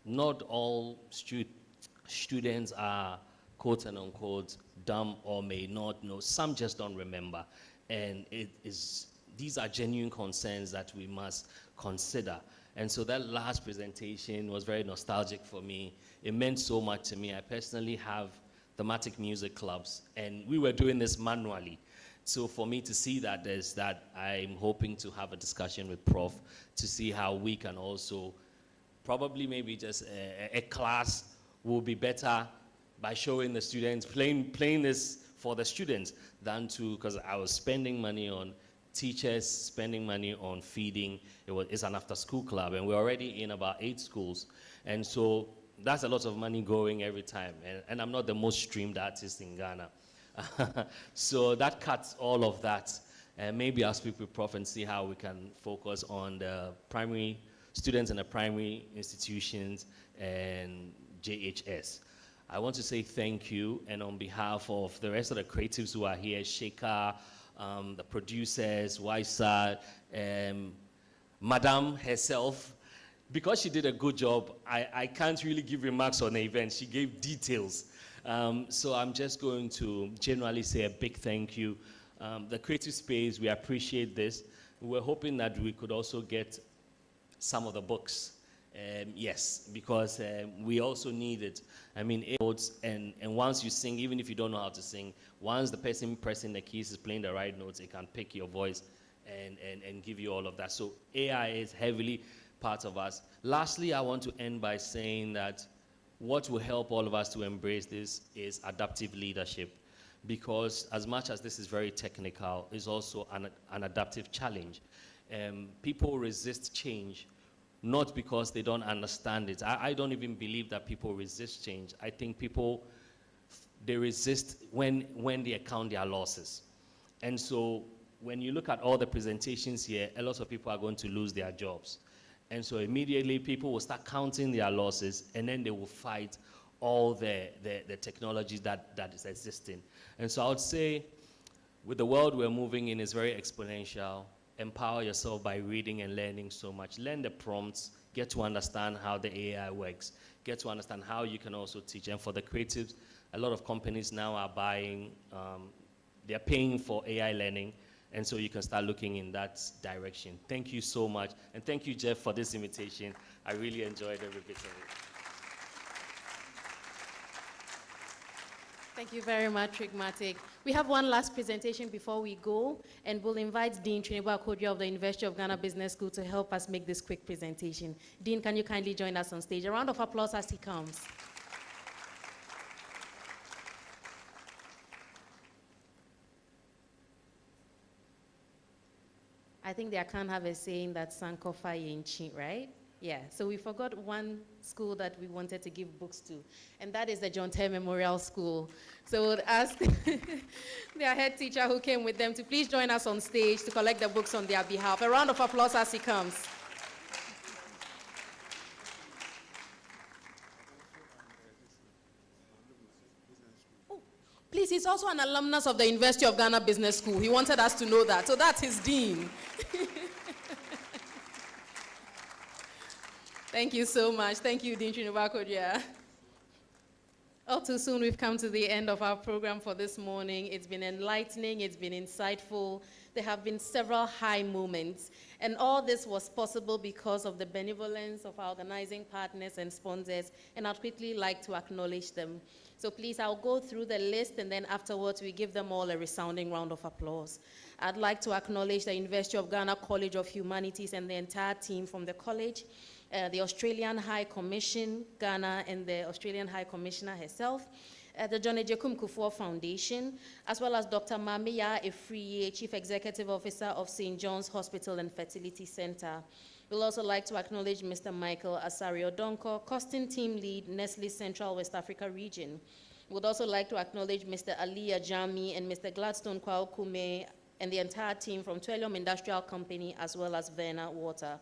S20: not all students are quote and unquote dumb or may not know. Some just don't remember. And these are genuine concerns that we must consider. And so that last presentation was very nostalgic for me. It meant so much to me. I personally have thematic music clubs, and we were doing this manually. So for me to see that, I'm hoping to have a discussion with Prof to see how we can also, probably maybe just a class will be better by showing the students, playing this for the students than to, because I was spending money on teachers, spending money on feeding. It's an after-school club, and we're already in about 8 schools. And so that's a lot of money going every time. And I'm not the most streamed artist in Ghana. So that cuts all of that. And maybe I'll speak with Prof and see how we can focus on the primary students in the primary institutions and JHS. I want to say thank you, and on behalf of the rest of the creatives who are here, Sheikha, the producers, Waisa, Madam herself, because she did a good job, I can't really give remarks on the event. She gave details. So I'm just going to generally say a big thank you. The creative space, we appreciate this. We're hoping that we could also get some of the books. Yes, because we also need it. I mean, and once you sing, even if you don't know how to sing, once the person pressing the keys is playing the right notes, it can pick your voice and give you all of that. So AI is heavily part of us. Lastly, I want to end by saying that what will help all of us to embrace this is adaptive leadership, because as much as this is very technical, it's also an adaptive challenge. People resist change, not because they don't understand it. I don't even believe that people resist change. I think people, they resist when they account their losses. And so when you look at all the presentations here, a lot of people are going to lose their jobs. And so immediately people will start counting their losses, and then they will fight all the technology that is existing. And so I would say, with the world we're moving in, is very exponential. Empower yourself by reading and learning so much. Learn the prompts, get to understand how the AI works, get to understand how you can also teach. And for the creatives, a lot of companies now are buying, they're paying for AI learning, and so you can start looking in that direction. Thank you so much. And thank you, Jeff, for this invitation. I really enjoyed every bit of it.
S2: Thank you very much, Rigmatic. We have one last presentation before we go, and we'll invite Dean Triniba Kodria of the University of Ghana Business School to help us make this quick presentation. Dean, can you kindly join us on stage? A round of applause as he comes. I think they can't have a saying that Sankofa Yenchi, right? Yeah, so we forgot one school that we wanted to give books to, and that is the John Terry Memorial School. So we'll ask their head teacher who came with them to please join us on stage to collect the books on their behalf. A round of applause as he comes. Oh, please, he's also an alumnus of the University of Ghana Business School. He wanted us to know that, so that's his dean. Thank you so much. Thank you, Dean Triniba Kodria. All too soon, we've come to the end of our program for this morning. It's been enlightening, it's been insightful. There have been several high moments, and all this was possible because of the benevolence of our organizing partners and sponsors, and I'd quickly like to acknowledge them. So please, I'll go through the list, and then afterwards, we give them all a resounding round of applause. I'd like to acknowledge the University of Ghana College of Humanities and the entire team from the college, the Australian High Commission, Ghana, and the Australian High Commissioner herself, the John Ejekum Kufuor Foundation, as well as Dr. Mamiya Efriye, Chief Executive Officer of St. John's Hospital and Fertility Center. We'll also like to acknowledge Mr. Michael Asario Donko, Costing Team Lead, Nestle Central West Africa Region. We'd also like to acknowledge Mr. Ali Ajami and Mr. Gladstone Kwao Kume and the entire team from Twelium Industrial Company, as well as Verna Water.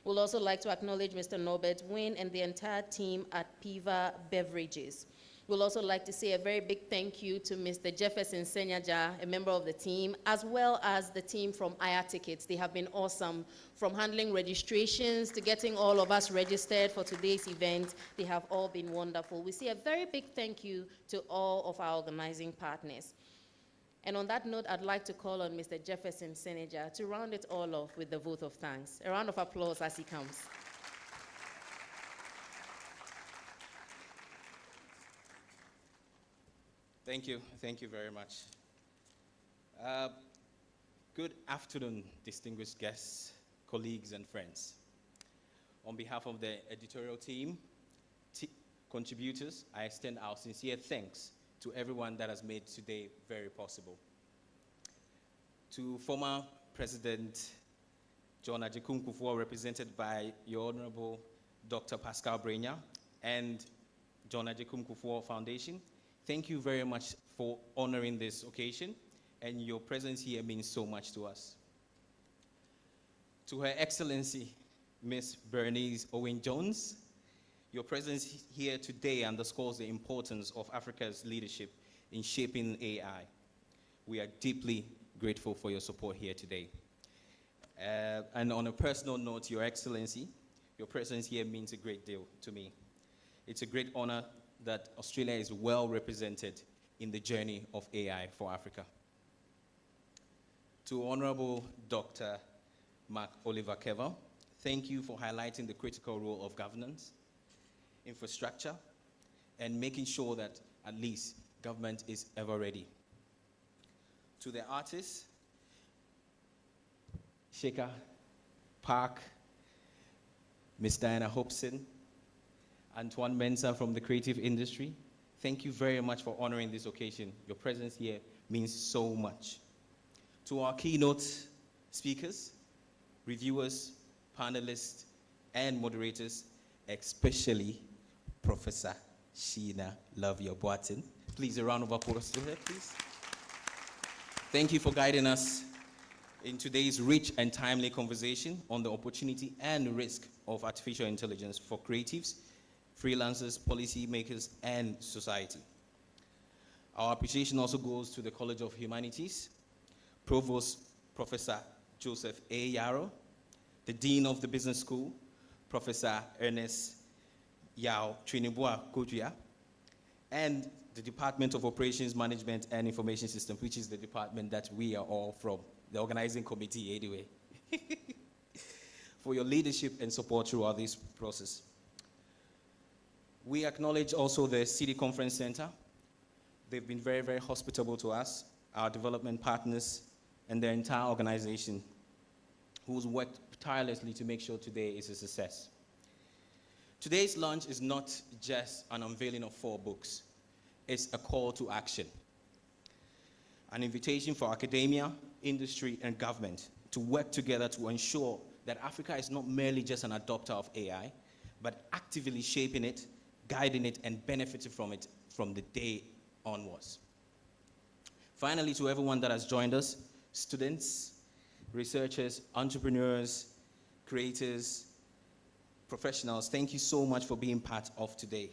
S2: We'll also like to acknowledge Mr. Norbert Wynn and the entire team at Piva Beverages. We'll also like to say a very big thank you to Mr. Jefferson Senyaja, a member of the team, as well as the team from Aya Tickets. They have been awesome, from handling registrations to getting all of us registered for today's event. They have all been wonderful. We say a very big thank you to all of our organizing partners. And on that note, I'd like to call on Mr. Jefferson Senyaja to round it all off with the vote of thanks. A round of applause as he comes.
S5: Thank you very much. Good afternoon, distinguished guests, colleagues, and friends. On behalf of the editorial team, contributors, I extend our sincere thanks to everyone that has made today very possible. To former President John Ejekum Kufuor, represented by Your Honorable Dr. Pascal Brenya and John Ejekum Kufuor Foundation, thank you very much for honoring this occasion, and your presence here means so much to us. To Her Excellency, Ms. Bernice Owen-Jones, your presence here today underscores the importance of Africa's leadership in shaping AI. We are deeply grateful for your support here today. And on a personal note, Your Excellency, your presence here means a great deal to me. It's a great honor that Australia is well represented in the journey of AI for Africa. To Honorable Dr. Mark Oliver Kevel, thank you for highlighting the critical role of governance, infrastructure, and making sure that at least government is ever ready. To the artists, Sheikha Park, Ms. Diana Hobson, Antoine Mensah from the creative industry. Thank you very much for honoring this occasion. Your presence here means so much. To our keynote speakers, reviewers, panelists, and moderators, especially Professor Sheena Love-Your-Boatin. Please, a round of applause to her, please. Thank you for guiding us in today's rich and timely conversation on the opportunity and risk of artificial intelligence for creatives, freelancers, policymakers, and society. Our appreciation also goes to the College of Humanities, Provost Professor Joseph A. Yarrow, the Dean of the Business School, Professor Ernest Yao Trinibua Kodria, and the Department of Operations Management and Information Systems, which is the department that we are all from, the organizing committee anyway, for your leadership and support throughout this process. We acknowledge also the Cedi Conference Centre. They've been very, very hospitable to us, our development partners, and their entire organization, who's worked tirelessly to make sure today is a success. Today's launch is not just an unveiling of 4 books. It's a call to action. An invitation for academia, industry, and government to work together to ensure that Africa is not merely just an adopter of AI, but actively shaping it, guiding it, and benefiting from it from the day onwards. Finally, to everyone that has joined us, students, researchers, entrepreneurs, creators, professionals, thank you so much for being part of today.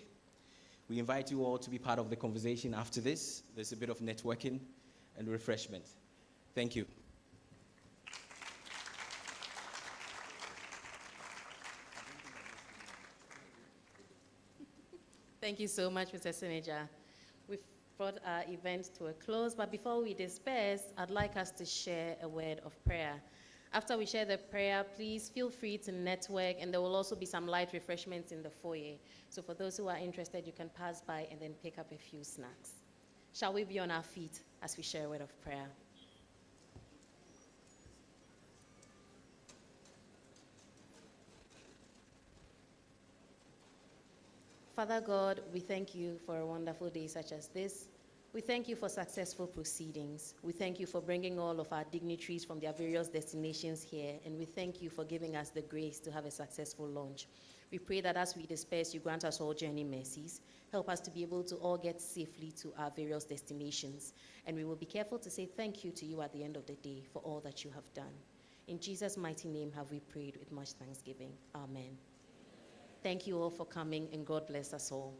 S5: We invite you all to be part of the conversation after this. There's a bit of networking and refreshment. Thank you.
S2: Thank you so much, Mr. Seneja. We've brought our event to a close, but before we disperse, I'd like us to share a word of prayer. After we share the prayer, please feel free to network, and there will also be some light refreshments in the foyer. So for those who are interested, you can pass by and then pick up a few snacks. Shall we be on our feet as we share a word of prayer? Father God, we thank you for a wonderful day such as this. We thank you for successful proceedings. We thank you for bringing all of our dignitaries from their various destinations here, and we thank you for giving us the grace to have a successful launch. We pray that as we disperse, you grant us all journey mercies. Help us to be able to all get safely to our various destinations, and we will be careful to say thank you to you at the end of the day for all that you have done. In Jesus' mighty name have we prayed with much thanksgiving. Amen. Thank you all for coming, and God bless us all.